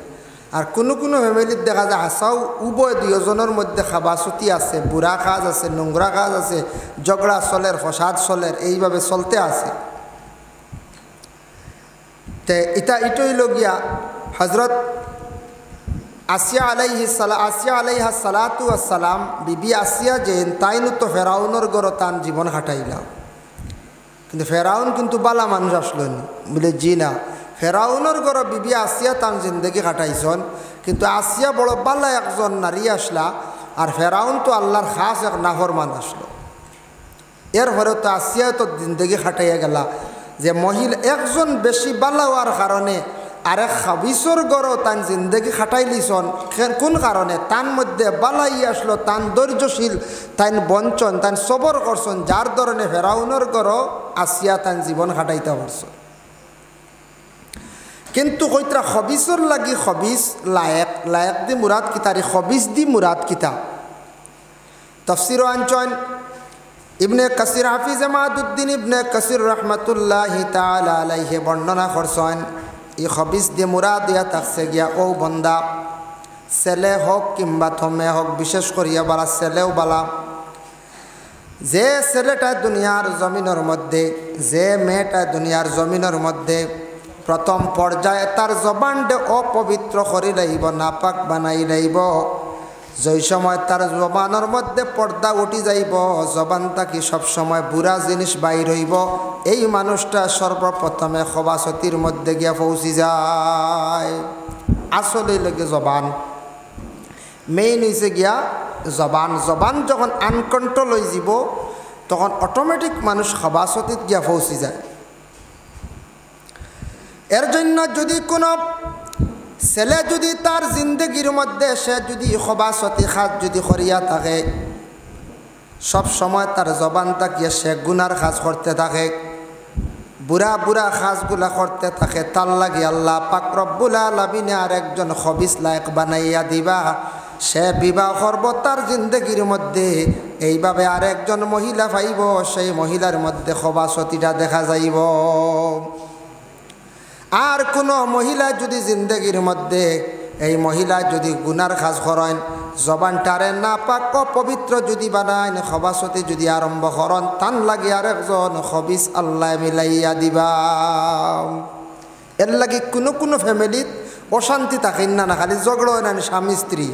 আর কোনো কোনো ফ্যামিলিত দেখা যায় হাসাও উভয় দুজনের মধ্যে খাবাসুতি আছে, বুড়া কাজ আছে, নোংরা কাজ আছে, ঝগড়া চলের, ফসাদ চলের, এইভাবে চলতে আছে। তে এটাই লগিয়া হজরত আসিয়া আলাইহা সালাতু আসসালাম, বিবি আসিয়া যে তাইনু তো ফেরাউনের গড় তান জীবন কাটাইলা। কিন্তু ফেরাউন কিন্তু বালা মানুষ আসলো নি বলে, জি না, ফেরাউনের গড় বিবি আসিয়া তান জিন্দগি কাটাইছন, কিন্তু আসিয়া বড় বালা একজন নারী আসলা, আর ফেরাউন তো আল্লাহর খাস এক নাফরমান আসলো। এরপরে তো আসিয়া তো জিন্দগি কাটাইয়া গেলা যে মহিলা একজন বেশি বালা হওয়ার কারণে আরেক খাবিসর গড় তান জিন্দগি খাটাই লিছন। কোন কারণে? তান মধ্যে বালাই আসলো, তান ধৈর্যশীল, তাইন বঞ্চন, তান সবর করছন, যার ধরনে ফেরাউনের গড় আসিয়া তান জীবন খাটাইতে পারছন। কিন্তু কইতরা খবিসর লাগি খবিস লায়েক, লায়েক দি মুরাদ কিতা, রে খবিস দি মুরাদ কিতা? তাফসীর আনচন ইবনে কাসির, হাফিজ মাদুদ্দিন ইবনে কাসির রহমাতুল্লাহি তাআলা আলাইহি বর্ণনা করছেন, এই খবিস দি মুরাদ ইয়া থাকছে গিয়া ও বন্দা, ছেলে হোক কিংবা থমে হোক, বিশেষ করিয়া বালা ছেলেও বালা, যে ছেলেটা দুনিয়ার জমিনের মধ্যে, যে মেয়েটা দুনিয়ার জমিনের মধ্যে প্রথম পর্যায়ে তার জবানটা অপবিত্র করি লাইব, নাপাক বানাই লাইব, যেই সময় তার জবানের মধ্যে পর্দা উঠি যাইব, জবান থাকি সবসময় বুড়া জিনিস বাইর হইব, এই মানুষটা সর্বপ্রথমে খবাসতির মধ্যে গিয়া পৌঁছি যায়। আসলে লেগে জবান মেইন হয়েছে গিয়া জবান। জবান যখন আনকন্ট্রোল হয়ে যাব, তখন অটোমেটিক মানুষ খবাসতিত গিয়া পৌঁছি যায়। এর জন্য যদি কোনো ছেলে যদি তার জিন্দগির মধ্যে সে যদি খবাসতি খাত যদি করিয়া থাকে, সব সময় তার জবান তাকিয়ে সে গুনার কাজ করতে থাকে, বুড়া বুড়া কাজগুলা করতে থাকে, তার লাগি আল্লাহ পাক রব্বুল আলামিন আর একজন খবিস লায়ক বানাইয়া দিবা। সে বিবাহ করব, তার জিন্দগির মধ্যে এইভাবে আর একজন মহিলা পাইব, সেই মহিলার মধ্যে খবাসতিটা দেখা যাইব। আর কোনো মহিলা যদি জিন্দগির মধ্যে এই মহিলা যদি গুনার কাজ করেন, জবানটারে না পাক পবিত্র যদি বানাইন, খবাসতি যদি আরম্ভ করেন, তান লাগি আর একজন খবিস আল্লাহ মিলাইয়া দিবা। এর লাগি কোনো কোনো ফ্যামিলিত অশান্তি থাকেন না, না খালি ঝগড়া হয় না স্বামী স্ত্রী,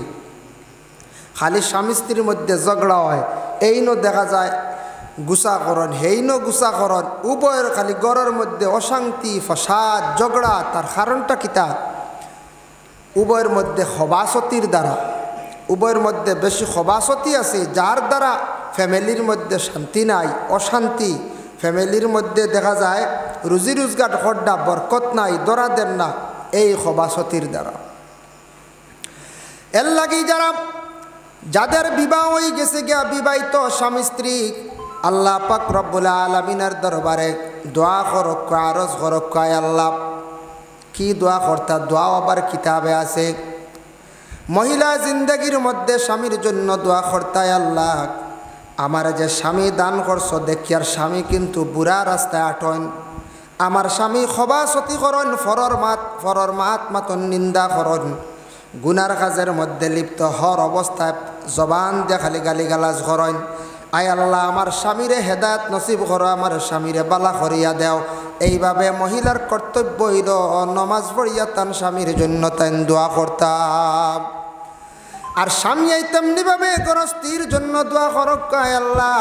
খালি স্বামী স্ত্রীর মধ্যে ঝগড়া হয়। এইনো দেখা যায় গুসাকরণ, হেইনো গুসাকরণ, উভয়ের খালি ঘরের মধ্যে অশান্তি ফসাদ ঝগড়া। তার কারণটা কিতা? উভয়ের মধ্যে খবাসতির দ্বারা, উভয়ের মধ্যে বেশি খবাসতি আছে, যার দ্বারা ফ্যামিলির মধ্যে শান্তি নাই, অশান্তি। ফ্যামিলির মধ্যে দেখা যায় রুজি রোজগার খড্ডা বরকত নাই, দরা দেন না, এই খবাসতির দ্বারা। এর লাগি যাদের বিবাহ হয়ে গেছে গিয়া, বিবাহিত স্বামী স্ত্রী, আল্লাহ পাক রব্বুল আলামিনের দরবারে দোয়া করক, আরজ করক, আল্লাহ কি দোয়া করতা? দোয়া আবার কিতাবে আছে। মহিলা জিন্দগির মধ্যে স্বামীর জন্য দোয়া করতায়, আল্লাহ আমার যে স্বামী দান করছো দেখি আর স্বামী কিন্তু বুড়া রাস্তায় আটন, আমার স্বামী খবাসতি করন, ফরর মাত মাতন নিন্দা করন, গুনার কাজের মধ্যে লিপ্ত হর অবস্থায় জবান দিয়ে খালি গালিগালাজ করেন। আয় আল্লাহ আমার স্বামীরে হেদায়েত নসিব করো, আমার স্বামীরে বালা করিয়া দেও। এইভাবে মহিলার কর্তব্য হইল নমাজ পড়িয়া তান স্বামীর জন্য তাই দোয়া করতাম। আর স্বামী তেমনিভাবে গৃহস্থীর জন্য দোয়া করক, আল্লাহ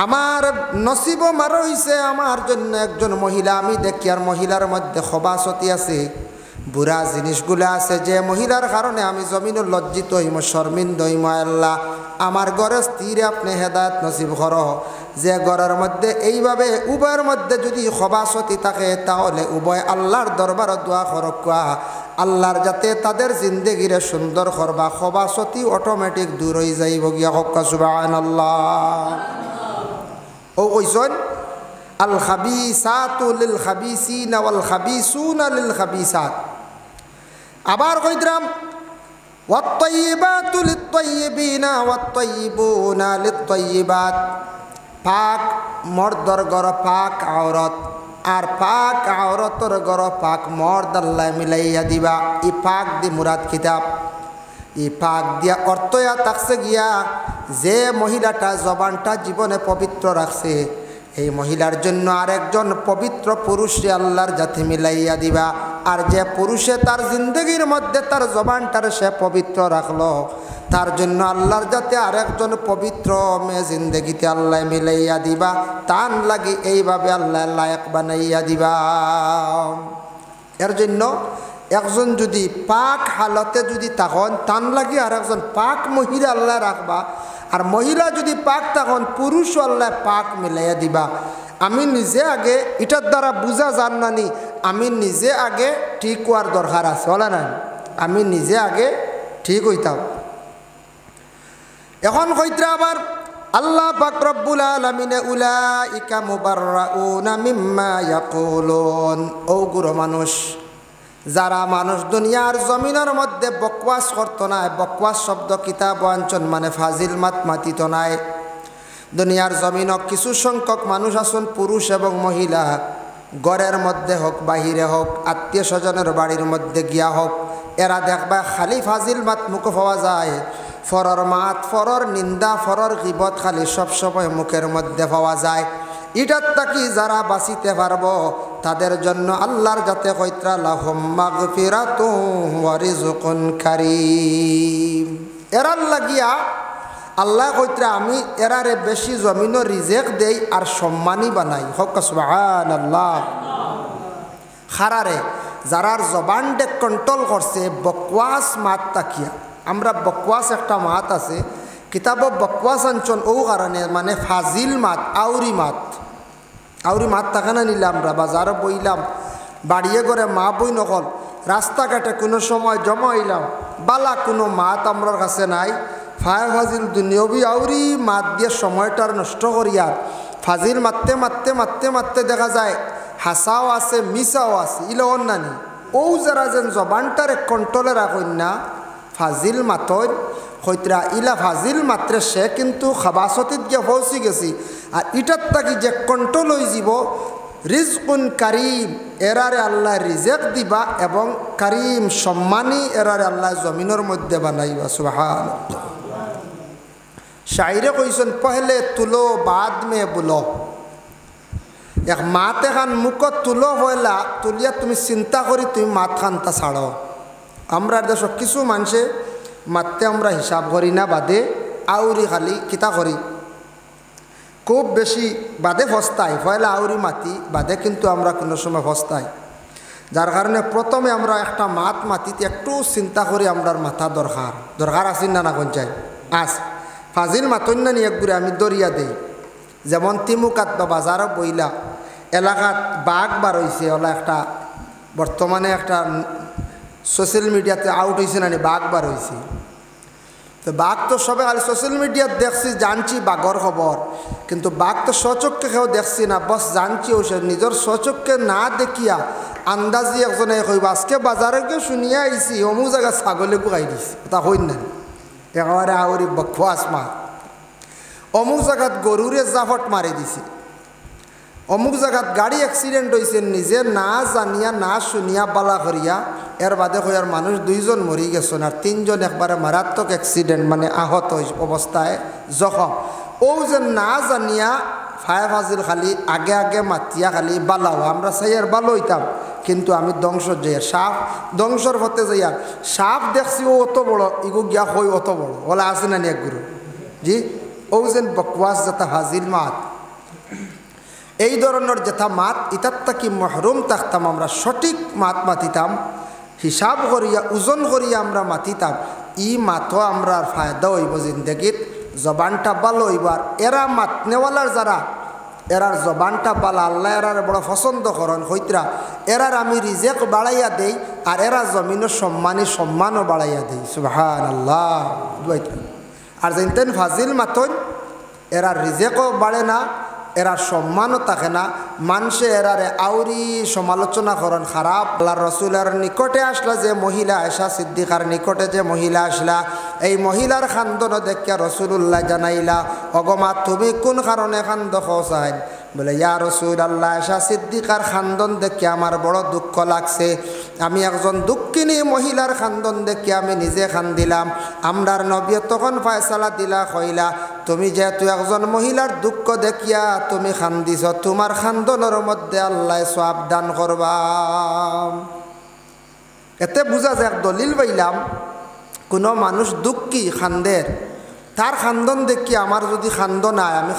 আমার নসিব মারো হইছে আমার জন্য একজন মহিলা, আমি দেখি আর মহিলার মধ্যে খবাসতি আছে, বুড়া জিনিসগুলো আছে, যে মহিলার কারণে আমি জমিনের লজ্জিত হইম, শর্মিন্দ হইম। আল্লাহ আমার ঘরে স্ত্রীরে আপনি হেদায়েত নসিব করো, যে ঘরের মধ্যে এইভাবে উভয়ের মধ্যে যদি খবাসতি থাকে, তাহলে উভয় আল্লাহর দরবার দোয়া করক, আল্লাহর যাতে তাদের জিন্দেগিরে সুন্দর করবা, খবাসতি অটোমেটিক দূর হয়ে যাইব গিয়া। হক্কা সুবহানাল্লাহ। ও কইছেন আল খাবিসাতু লিল খাবিসিনা ওয়াল খাবিসুনা লিল খাবিসাত। আবার কইদ্রাম ওয়াত তাইয়িবাতু লিত তাইয়িবিনা ওয়াত তাইয়িবুনা লিত তাইয়িবাত। পাক মর্দর গর পাক আওরত, আর পাক আওরতর গর পাক মর্দ আল্লাহ মিলাইয়া দিবা। ই পাক দি মুরাদ কিতাব, ই পাক দিয়া অর্থয়া থাকছে গিয়া যে মহিলাটা জবানটা জীবনে পবিত্র রাখছে, এই মহিলার জন্য আরেকজন পবিত্র পুরুষে আল্লাহর জাতি মিলাইয়া দিবা। আর যে পুরুষে তার জিন্দগির মধ্যে তার জবানটার সে পবিত্র রাখলো, তার জন্য আল্লাহর জাতি আরেকজন পবিত্র মেয়ে জিন্দগিতে আল্লাহ মিলাইয়া দিবা। তান লাগি এইভাবে আল্লাহ লায়ক বানাইয়া দিবা। এর জন্য একজন যদি পাক হালতে যদি তখন তান লাগি আর একজন পাক মহিলা আল্লাহ রাখবা, আর মহিলা যদি পাক তখন পুরুষ আল্লাহ পাক মিলাইয়া দিবা। আমি নিজে আগে এটার দ্বারা বুঝা যান নানি, আমি নিজে আগে ঠিক হওয়ার দরকার আছে, বলে না? আমি নিজে আগে ঠিক হইতাম। এখন কইত্রা আবার আল্লাহ পাক রব্বুল আলামিনে উলাইকা মুবাররাউনা মিম্মা ইয়াকুলুন। ও গুরু মানুষ, যারা মানুষ দুনিয়ার জমিনের মধ্যে বকওয়াস করতো না, বকওয়াস শব্দ কিতাব অঞ্চন মানে ফাজিল মাত মাতিত নাই। দুনিয়ার জমিনক কিছু সংখ্যক মানুষ আছেন, পুরুষ এবং মহিলা, ঘরের মধ্যে হোক বাহিরে হোক, আত্মীয় স্বজনের বাড়ির মধ্যে গিয়া হোক, এরা দেখবা খালি ফাজিল মাত মুখ পাওয়া যায়। ফরর মাত, ফরর নিন্দা, ফরর গীবত খালি সবসময় মুখের মধ্যে পাওয়া যায়। এটার তাকি যারা বাঁচিতে পারবো তাদের জন্য আল্লাহর যাতে কইত্রা লাহুম মাগফিরাতুন ওয়া রিজকুন কারীম। এরার লাগিয়া আল্লাহ কইত্রা আমি এরারে বেশি জমিনও রিজেক দেই আর সম্মানী বানাই। হক সুবহানাল্লাহ। খারারে যারার জবানটা কন্ট্রোল করছে বকওয়াস মাত তাকিয়া, আমরা বকওয়াস একটা মাত আছে কিতাব বকওয়াস আনছন, ও কারণে মানে ফাজিল মাত, আউরি মাত, আউরি মাত থাকে না নিলে আমরা বাজারও বইলাম বাড়িয়ে করে মা বই নকল রাস্তাঘাটে কোনো সময় জমা হইলাম বালা কোনো মাত আমরার কাছে নাই ফায় ফাজিল দুনিয়বি আউরি মাত দিয়ে সময়টার নষ্ট করিয়ার ফাজিল মারতে মারতে মারতে মারতে দেখা যায় হাসাও আছে মিসাও আছে ইলন নানি ও যারা যেন জবানটারে কন্ট্রোলে রাখেন না ফাজিল মাতর হইতরা ইলা ফাজিল মাত্রে সে কিন্তু খাবাসতিত গিয়ে পৌঁছি গেছি আর ইটার তাকি যে কন্ট্রোল হয়ে যাব রিজকুন কারিম এরারে আল্লাহ রিজেক দিবা এবং কারিম সম্মানী এরারে আল্লাহ জমিনের মধ্যে বানাইবা সুবহানাল্লাহ। শায়রে কইছেন পহলে তুলো বাদ মে বুলো এক মাত এখান মুখত তুলো হইলা তুলিয়া তুমি চিন্তা করি তুমি মাত খানটা ছাড়ো। আমরা দেশ কিছু মানুষে মারতে আমরা হিসাব করি না বাদে আউরি খালি কিতা করি খুব বেশি বাদে ফস্তাই পয়লা আউরি মাতি বাদে কিন্তু আমরা কোনো সময় ফস্তাই যার কারণে প্রথমে আমরা একটা মাত মাতিতে একটু চিন্তা করি আমরার মাথা দরকার আসেন না কোন চাই আস ফাজিল মাতন না নিয়ে একগুড়ে আমি দরিয়া দেই যেমন তিমুকাত বা বাজারও বইলা এলাকাত বাঘ বার হয়েছে ওলা একটা বর্তমানে একটা সোশ্যাল মিডিয়াতে আউট হয়েছে না বাঘ বার হয়েছে তো বাঘ তো সবে খালি সোশ্যাল মিডিয়াত দেখছি জানছি বাঘর খবর কিন্তু বাঘ তো স্বচক্ষে কেউ দেখছি না বস জানছি ওসে নিজের স্বচক্ষে না দেখিয়া আন্দাজি একজনে কইব আজকে বাজারে কেউ শুনিয়া আইছি অমুক জায়গা ছাগলে গুকাই দিছি তা হইন না একেবারে আউরি বকফাস মা অমুক জায়গাত গরুরে জাফট মারি দিছে অমুক জায়গাত গাড়ি অ্যাক্সিডেন্ট হয়েছে নিজে না জানিয়া না শুনিয়া বালা করিয়া এর বাদে হইয়ার মানুষ 2 জন মরি গেছেন আর 3 জন একবারে মারাত্মক অ্যাক্সিডেন্ট মানে আহত অবস্থায় জখম ও যে না জানিয়া ফায়া ফাজিল খালি আগে আগে মাতিয়া খালি বালাও আমরা সাইয়ার বালো হইতাম কিন্তু আমি ধ্বংস যাইয়ার সাপ ধ্বংসর হতে যাইয়ার সাপ দেখছি ও অত বড় ইগো গিয়া হই অত বড় ওলা আছে না এক গুরু জি ও যেন বকওয়াস যেটা ফাজিল মাত এই ধরনের যেটা মাত ইতার তাকি মহরুম থাকতাম আমরা সঠিক মাত মাতিতাম হিসাব করিয়া ওজন করিয়া আমরা মাতিতাম ই মাতও আমরা ফায়দা হইব জিন্দগিত জবানটা ভালো হইবার এরা মাতনেওয়ালার যারা এরার জবানটা বালা আল্লাহ এরার বড় পছন্দ করেন হইতরা এরার আমি রিজেক বাড়াইয়া দেই আর এরা জমিনের সম্মানও বাড়াইয়া দেই সুবহানাল্লাহ। আর যেতেন ফাজিল মাতন এরার রিজেকও বাড়ে না এরা সম্মানও থাকে না মানুষে এরারে আউরি সমালোচনা করেন খারাপ। আল্লাহ রসুলের নিকটে আসলা যে মহিলা আয়েশা সিদ্দিকার নিকটে যে মহিলা আসলা এই মহিলার খান্দন দেখিয়া রসুল্লাহ জানাইলা অগমা তুমি কোন কারণে খান্দ খোসাইন বলে ইয়া রসুল আল্লাহ আয়েশা সিদ্দিকার খান্দন দেখে আমার বড় দুঃখ লাগছে আমি একজন দুঃখিনী মহিলার খান্দন দেখে আমি নিজে খান্দিলাম আমরার নবী তখন ফয়সালা দিলা কইলা তুমি যেহেতু একজন মহিলার দুঃখ দেখিয়া তুমি খান্দিছ তোমার খান্দনের মধ্যে আল্লাহ সওয়াব দান করবা। এতে বুঝা যায় দলিল পাইলাম কোনো মানুষ দুঃখী খান্দের তার খান্দন দেখি আমার যদি খান্দন নাই আমি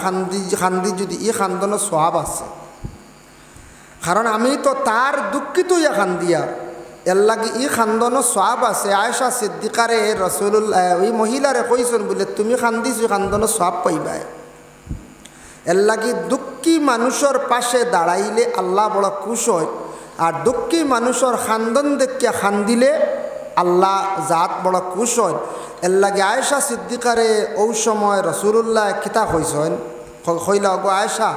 খান্দি যদি ই খান্দনের সওয়াব আছে কারণ আমি তো তার দুঃখিত ইয়া খান্দিয়া এর লাগে ই খান্দনের সওয়াব আছে। আয়েশা সিদ্দিকারে রাসূলুল্লাহ ওই মহিলারে কইছেন বলে তুমি খান্দিছ খান্দনের সওয়াব পাইবা এর লাগে দুঃখী মানুষের পাশে দাঁড়াইলে আল্লাহ বড় খুশ হয় আর দুঃখী মানুষের খান্দন দেখিয়া খান্দিলে আল্লাহ জাত বড় খুশ হয়। এর লাগে আয়েশা সিদ্দিকারে ওই সময় রাসূলুল্লাহ কিতা কইছেন কইলা গো আয়েশা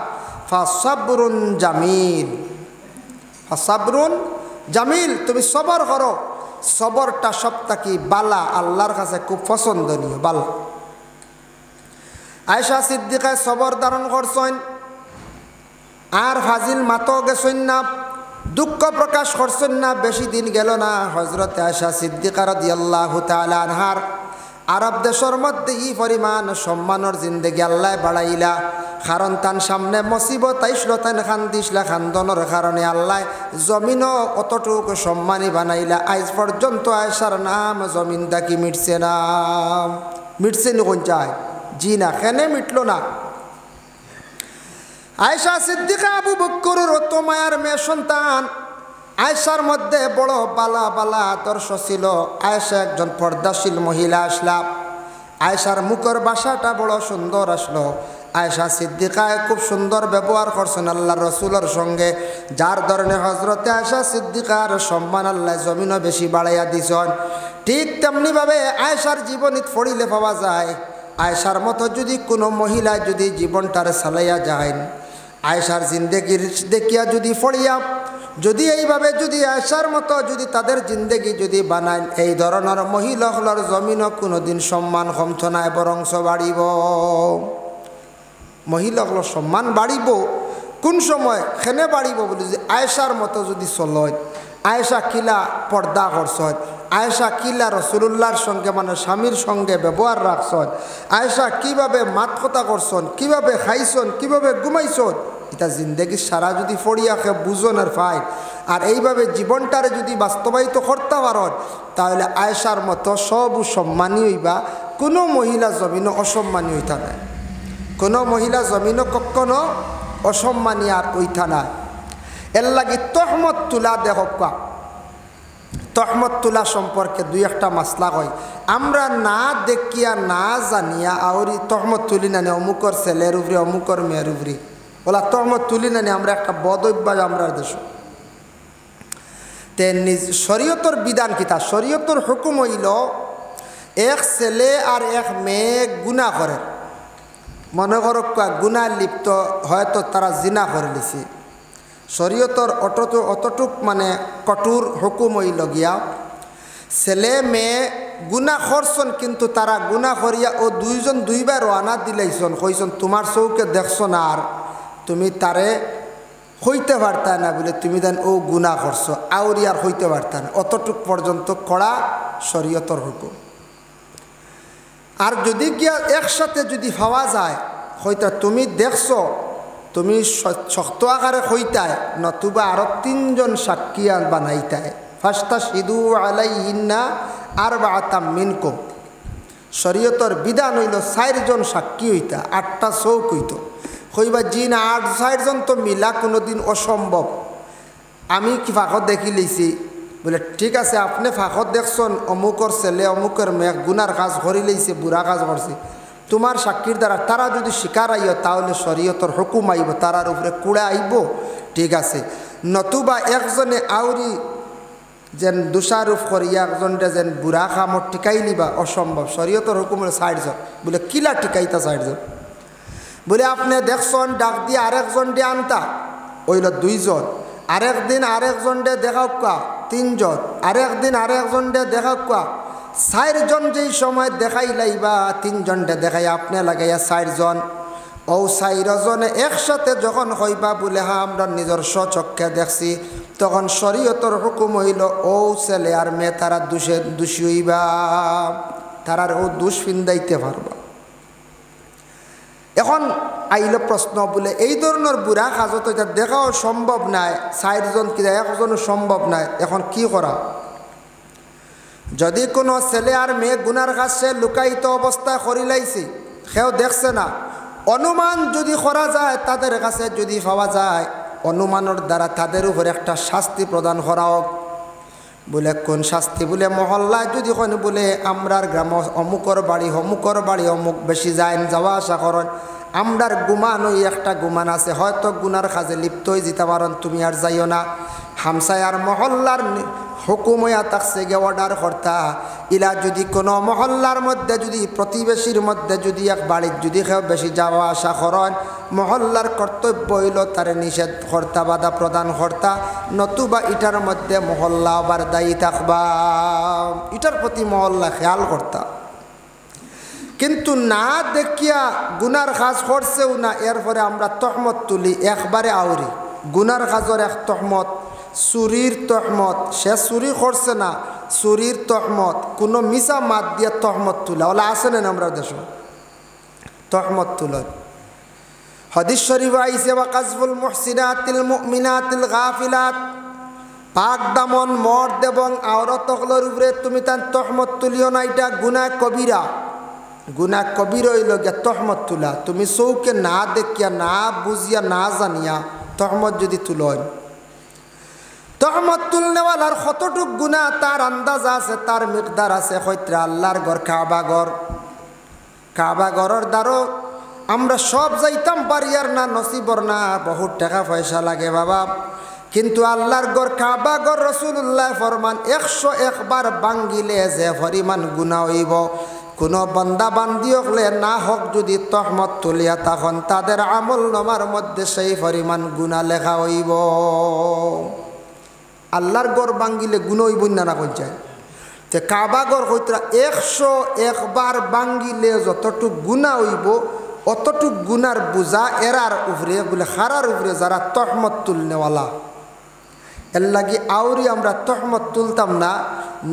ফাসাবরুন জামিল ফাসাবরুন জামিল তুমি সবর করো সবরটা সবটাকি বালা আল্লাহর কাছে খুব পছন্দনীয় বালা। আয়েশা সিদ্দিকা সবর ধারণ করছেন আর ফাজিল মাতো গেছেন না দুঃখ প্রকাশ করছেন না। বেশি দিন গেল না হযরত আয়েশা সিদ্দিকা রাদিয়াল্লাহু তাআলা আনহার আরব দেশের মধ্যে ই পরিমাণ সম্মানের জিন্দেগি আল্লাহ বাড়াইলা কারণ তার সামনে মুসিবত আইসলো তান খান্দিসলা খান্দনের কারণে আল্লাহ জমিনও অতটুকু সম্মানী বানাইলা। আজ পর্যন্ত আয়েশার নাম জমিন দাকি মিটছে না মিটছে নি কোন চায় জি না কেনে মিটলো না। আয়েশা সিদ্দিকা আবু বকরের অত মায়ার মেয়ে সন্তান আয়েশার মধ্যে বড় বালা বালা আদর্শ ছিল। আয়েশা একজন পর্দাশীল মহিলা আসলা আয়েশার মুখের বাসাটা বড় সুন্দর আসলো আয়েশা সিদ্দিকায় খুব সুন্দর ব্যবহার করছেন আল্লাহর রসুলের সঙ্গে, যার ধরনে হজরতে আয়েশা সিদ্দিকার সম্মান আল্লাহ জমিনও বেশি বাড়াইয়া দিছেন। ঠিক তেমনিভাবে আয়েশার জীবনীত পড়িলে পাওয়া যায়, আয়েশার মতো যদি কোনো মহিলা যদি জীবনটার চালাইয়া যায়, আয়েশার জিন্দেগির দেখিয়া যদি পড়িয়া যদি এইভাবে যদি আয়েশার মতো যদি তাদের জিন্দেগি যদি বানায়, এই ধরনের মহিলাগুলোর জমিনও কোনোদিন সম্মান কমতো না, বরংস বাড়িব। মহিলাগুলোর সম্মান বাড়িব কোন সময় খেনে বাড়িব বলে যে আয়েশার মতো যদি চলয়, আয়েশা কিলা পর্দা করছয়, আয়েশা কিলা রসুলুল্লাহর সঙ্গে মানে স্বামীর সঙ্গে ব্যবহার রাখছন, আয়েশা কিভাবে মাত কথা করছন, কিভাবে খাইছন, কিভাবে ঘুমাইছন, এটা জিন্দেগি সারা যদি ফড়িয়াকে বুঝনের পায় আর এইভাবে জীবনটারে যদি বাস্তবায়িত করতে পারেন, তাহলে আয়েশার মতো সব সম্মানী হইবা। কোনো মহিলা জমিনও অসম্মানী হইতা না, কোনো মহিলা জমিনও কখনো অসম্মানী আর হইতা না। এর লাগি তহমত তুলা দেখবা, তহমত তুলা সম্পর্কে দুই একটা মাসলা হয়। আমরা না দেখিয়া না জানিয়া আউরি তহমত তুলি না নি অমুকর ছেলের উপরে অমুকর মেয়ের উপরে, ওলা তহমত তুলি না নি আমরা একটা বদ অভ্যাস আমরা দেশ। তে নিজ শরীয়তর বিধান কিতা, শরীয়তর হুকুম হইল এক ছেলে আর এক মেয়ে গুনাহ করে, মনে করো গুনাহ লিপ্ত হয়তো তারা জিনা করে লিছে, শরীয়তর অতটুক মানে কঠোর হুকুম হইল গিয়া ছেলে মেয়ে গুনাহ করছন, কিন্তু তারা গুনাহ করিয়া ও দুইজন দুইবার রানা দিলাইছন, কইছন তোমার চৌকে দেখছো না আর তুমি তারে হইতে পারতা না বলে তুমি দেন ও গুনাহ করছো, আউরি আর হইতে পারতা না, অতটুক পর্যন্ত কড়া শরীয়তর হুকুম। আর যদি গিয়া একসাথে যদি পাওয়া যায় হইতা তুমি দেখছো, তুমি শক্ত আকারে হইতায়, নতুবা আরো তিনজন সাক্ষী বানাইতায়, ফাস্তা সিদু আলাইহিন্না আরবাআতাম মিনকুম। শরীয়তর বিধান হইল 4 জন সাক্ষী হইতা, 8টা চৌক হইত, কইবা জি না 8 জন তো মিলা কোনোদিন অসম্ভব, আমি কি ফাঁকত দেখি লইছি, বলে ঠিক আছে আপনি ফাঁকত দেখছেন অমুকর ছেলে অমুকের মেয়ে গুনার কাজ করি লইছে, বুড়া কাজ করছে, তোমার সাক্ষীর দ্বারা তারা যদি স্বীকার আইব তাহলে শরীয়তর হুকুম আইব, তারার উপরে কুড়ে আইব, ঠিক আছে। নতুবা একজনে আউরি যেন দোষারোপ করিয়া একজনটা যেন বুড়া কামত টিকাই লিবা অসম্ভব, শরীয়তর হুকুম হলো 60 জন। বলে কিলা টিকাইতা 60 জন, বলে আপনি দেখছেন ডাক দিয়ে আরেকজন দিয়ে আনতা ওইল 2 জন, আরেকদিন আরেকজন ডে দেখাও 3 জন, আরেকদিন আরেকজন ডে দেখাও 4 জন, যেই সময় দেখাই লাইবা 3 জনটা দেখাই আপনি লাগাইয়া 4 জন, ও 4 জনে একসাথে যখন হইবা বলে হ্যাঁ আমরা নিজের স্বচক্ষে দেখছি, তখন শরীয়তর হুকুম হইল ও ছেলে আর মেয়ে তারা দোষী হইবা, তারার ও দোষ ফিন্দাইতে পারবা। এখন আইল প্রশ্ন, বলে এই ধরনের বুড়া কাজত এটা দেখাও সম্ভব নাই, 4 জন কি একজনও সম্ভব নাই, এখন কি করা? যদি কোনো ছেলে আর মেয়ে গুনার কাজ সে লুকায়িত অবস্থায় করি লাইছে, সেও দেখছে না, অনুমান যদি করা যায় তাদের কাছে যদি পাওয়া যায়, অনুমানের দ্বারা তাদের উপর একটা শাস্তি প্রদান করা হোক। বলে কোন শাস্তি? বলে মহল্লায় যদি কোন বলে আমরার গ্রাম অমুকর বাড়ি অমুক বেশি যাওয়া আসা করেন, আমরার গুমান ওই একটা গুমান আছে, হয়তো গুনার কাজে লিপ্ত হয়ে যেতে পারেন, তুমি আর যাইও না। হামসায়ার মহল্লার হুকুম হইয়া থাকছে গে অর্ডার কর্তা, ইলা যদি কোনো মহল্লার মধ্যে যদি প্রতিবেশীর মধ্যে যদি এক বাড়ির যদি কেউ বেশি যাওয়া আসা করেন, মহল্লার কর্তব্য হইল তারে নিষেধ কর্তা বাধা প্রদান কর্তা, নতুবা ইটার মধ্যে মহল্লা আবার দায়ী থাকবা, ইটার প্রতি মহল্লা খেয়াল কর্তা। কিন্তু না দেখিয়া গুনার কাজ করছেও না, এরপরে আমরা তহমত তুলি একবারে আউরি। গুনার কাজের এক তহমত, চুরির তহমত, সে চুরি করছে না, চুরির তহমত, কোনো মিশা মাত দিয়ে তহমত তুলা ওলা আছে না আমরা দেশ তহমত তুলন। হাদিস শরীফ আইছে ওয়া কাযফুল মুহসিনাতিল মুমিনাতিল গাফিলাত, পাক দামন মর্দ এবং আওরতগুলোর উপরে তুমি তার তহমত তুলিও না, এটা গুনাহ কবিরা। গুনাহ কবিরা হইল গিয়া তহমত তুলা, তুমি চৌকে না দেখিয়া না বুঝিয়া না জানিয়া তহমত যদি তুলন। তহমত তুলনেওয়ালার কতটুক গুনাহ তার আন্দাজ আছে, তার মিকদার আছে। হইত্রে আল্লাহর ঘর কাবা ঘর, কাবা ঘরের দ্বারও আমরা সব যাইতাম পারিয়ার না, নসিবর না, বহুত টাকা পয়সা লাগে বাবা। কিন্তু আল্লাহর ঘর কাবা ঘর রাসূলুল্লাহ ফরমান 101 বার ভাঙ্গিলে যে পরিমাণ গুনাহ হইব, কোনো বান্দা বান্দি হলে না হোক যদি তহমত তুলিয়া তখন তাদের আমল নামার মধ্যে সেই পরিমাণ গুনাহ লেখা হইব। আল্লাহর ঘর ভাঙ্গিলে গুনাহ হইব না কোন যায়? তে কাবা ঘর কইতরা 101 বার ভাঙ্গিলে যতটুক গুনাহ হইব অতটুক গুনার বোঝা এরার উপরে বলে হারার উপরে যারা তহমত তুলনেওয়ালা, এর লাগি আউরি আমরা তহমত তুলতাম না,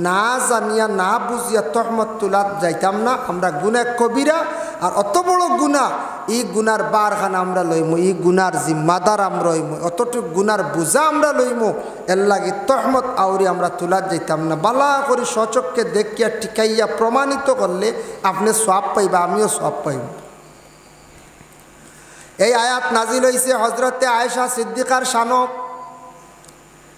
না জানিয়া না বুঝিয়া তহমত তুলাত যাইতাম না। আমরা গুনাহ কবিরা আর অত বড় গুনাহ, এই গুনার বারখানা আমরা লইমু, এই গুনার জিম্মাদার আমরা হইমু, অতটুক গুনার বোঝা আমরা লইমু। এর লাগি তহমত আউরি আমরা তুলাত যাইতাম না। বালা করে সচককে দেখিয়া টিকাইয়া প্রমাণিত করলে আপনি সওয়াব পাইবা, আমিও সওয়াব পাইব। এই আয়াত নাজিল হইছে হযরতে আয়েশা সিদ্দিকার শানো।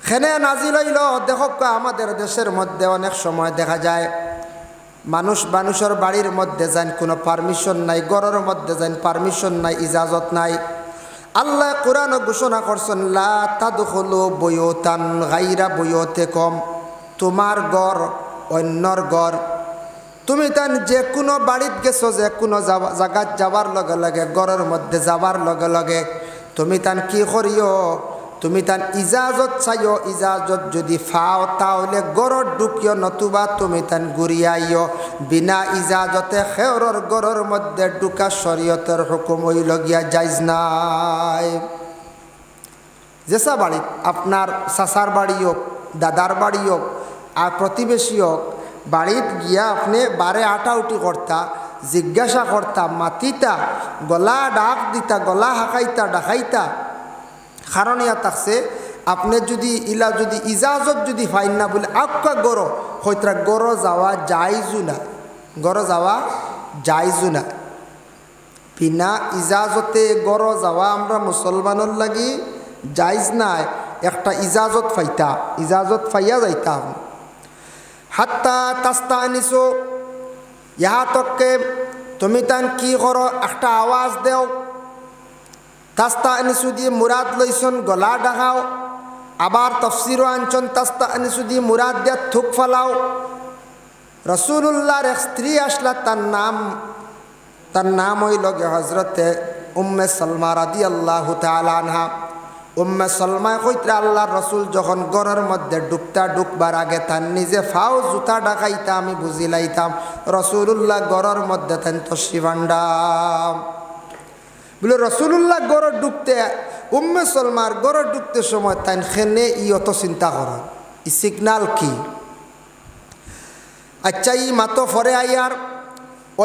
খেনে নাজিল হইল দেখক, আমাদের দেশের মধ্যে অনেক সময় দেখা যায় মানুষের বাড়ির মধ্যে যান কোনো পারমিশন নাই, ঘরের মধ্যে যান পারমিশন নাই, ইজাজত নাই। আল্লাহ কোরআন ঘোষণা করছেন লা তাদখুলু বুয়ুতান গায়রা বুয়ুতিকুম, তোমার ঘর অন্যর ঘর। তুমি তান যে কোনো বাড়িত গেছো, যে কোনো জায়গাত যাবার লগে লগে, ঘরের মধ্যে যাবার লগে লগে তুমি তান কি করিও, তুমি তান ইজাজত চাইও। ইজাজত যদি ফাও তাহলে গড়র ঢুকিও, নতুবা তুমি তান ঘুরিয়াইও। বিনা ইজাজতে খেওরের গড়ের মধ্যে ঢুকা শরীয়তের হুকুম হইল গিয়া জায়েজ নাই। যেসা বাড়িত আপনার চাচার বাড়ি হোক, দাদার বাড়ি হোক আর প্রতিবেশী হোক, বাড়িত গিয়া আপনি বারে আটাউটি করতা, জিজ্ঞাসা করতা, মাতিতা, গলা ডাক দিতা, গলা হাঁকাইতা, ডাকাইতা। কারণ ইয়া থাকছে আপনি যদি যদি ইজাজত যদি ফাইন না বলে আক্কা গড় হইতরা গড় যাওয়া যাইজু না, গড় যাওয়া যাইজু না। বিনা ইজাজতে গড় যাওয়া আমরা মুসলমানের লাগি যাইজ নাই। একটা ইজাজত ফাইতা, ইজাজত ফাইয়া যাইতাম। হাত্তা তাস্তা আনিছো, ইহা তককে তুমি তান কি করো একটা আওয়াজ দেও। তাস্তা আনিসু দিয়ে মুরাদ লইছন গলা ডাকাও। আবার তফসিরও আনছন তাস্তা আনিসু দিয়ে মুরাদ দিয়া থুক ফালাও। রাসূলুল্লাহর এক স্ত্রী আসলা, তার নাম হইল হজরতে উম্মে সালমা রাদিয়াল্লাহু তাআলা আনহা। উম্মে সালমায় কইত্রা আল্লাহর রসুল যখন ঘরের মধ্যে ঢুকবার আগে তার নিজে ফাও জুতা ডাকাইতা আমি বুঝিলাইতাম রাসূলুল্লাহ ঘরের মধ্যে তান তশরিফ আনডাম। বলে রাসূলুল্লাহ গড়ে ঢুকতে, উম্মে সালমার গড়ে ঢুকতে সময় তাই খেনে অত চিন্তা করা ই সিগনাল কি? আচ্ছা ই মাতো ফরে আইয়ার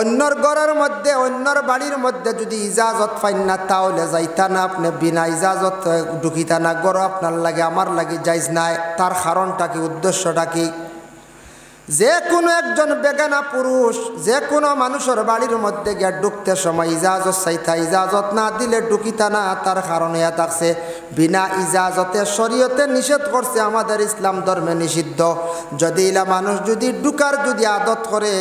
অন্যর ঘরের মধ্যে, অন্যর বাড়ির মধ্যে যদি ইজাজত পাইন না তাহলে যাইতা না, আপনি বিনা ইজাজত ঢুকিতা না। গড় আপনার লাগে আমার লাগে যাইজ নাই। তার কারণটা কি, উদ্দেশ্যটা কি? যে কোনো একজন বেগানা পুরুষ যে কোনো মানুষের বাড়ির মধ্যে গিয়ে ঢুকতে সময় ইজাজত চাইতা, ইজাজত না দিলে ঢুকিতা না। তার কারণে থাকছে বিনা ইজাজতে শরীয়তে নিষেধ করছে, আমাদের ইসলাম ধর্মে নিষিদ্ধ। যদি ইলা মানুষ যদি ঢুকার যদি আদত করে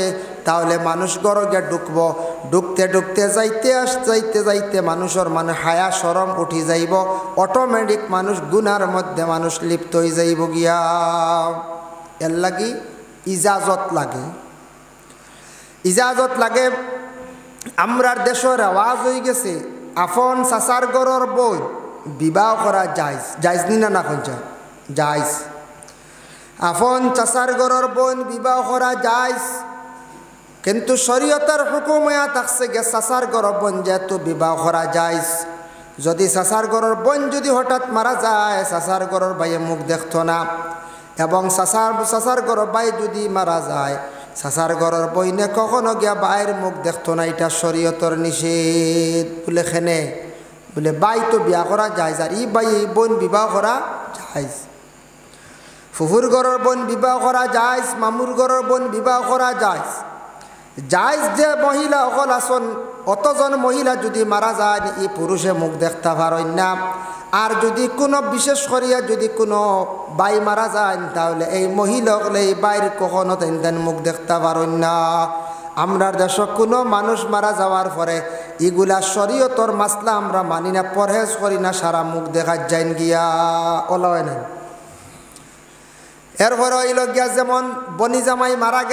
তাহলে মানুষ ঘরে গিয়ে ঢুকবো, ঢুকতে ঢুকতে যাইতে যাইতে মানুষের মানে হায়া শরম উঠি যাইব, অটোমেটিক মানুষ গুনার মধ্যে মানুষ লিপ্ত হয়ে যাইব গিয়া। এর লাগি ইজাজত লাগে, ইজাজত লাগে। আমরার দেশের আওয়াজ হয়ে গেছে আপন চাচার ঘরের বই বিবাহ করা যাইজ, যাইজ নি না কোনটা যাইজ। আপন চাচার ঘরের বোন বিবাহ করা যাইজ, কিন্তু শরীয়তের হুকুম হইয়া থাকছে গে চাচার ঘরের বোন যেহেতু বিবাহ করা যাইজ। যদি চাচার ঘরের বোন যদি হঠাৎ মারা যায়, চাচার ঘরের ভাইয়ে মুখ দেখতো না, এবং চাচার ঘরের ভাই যদি মারা যায়, চাচার ঘরের বইনে কখনো গিয়া বাইর মুখ দেখতো না। এটা শরীয়তের নিষেধ। বলে খেনে বলে বাই তো বিয়া করা যায়, আর ই বাই এই বোন বিবাহ করা যায়। ফুফুর ঘরের বোন বিবাহ করা যায়, মামুর ঘরের বোন বিবাহ করা যায়। যাইজ যে মহিলা অকল আসন, অতজন মহিলা যদি মারা যায় এই পুরুষে মুখ দেখতে পারেন না। আর যদি কোনো বিশেষ করিয়া যদি কোনো বাই মারা যায় তাহলে এই মহিলা হলে এই বাইর কখনো তেন মুখ দেখতে পারেন না। আমরা দেশ কোনো মানুষ মারা যাওয়ার পরে ইগুলা শরীয়তর মাসলা আমরা মানি না, পরহেজ করি না, সারা মুখ দেখা যাইন গিয়া ওলা হয় না। এরপরে হইল গিয়া যেমন বনি জামাই মারা গেছে,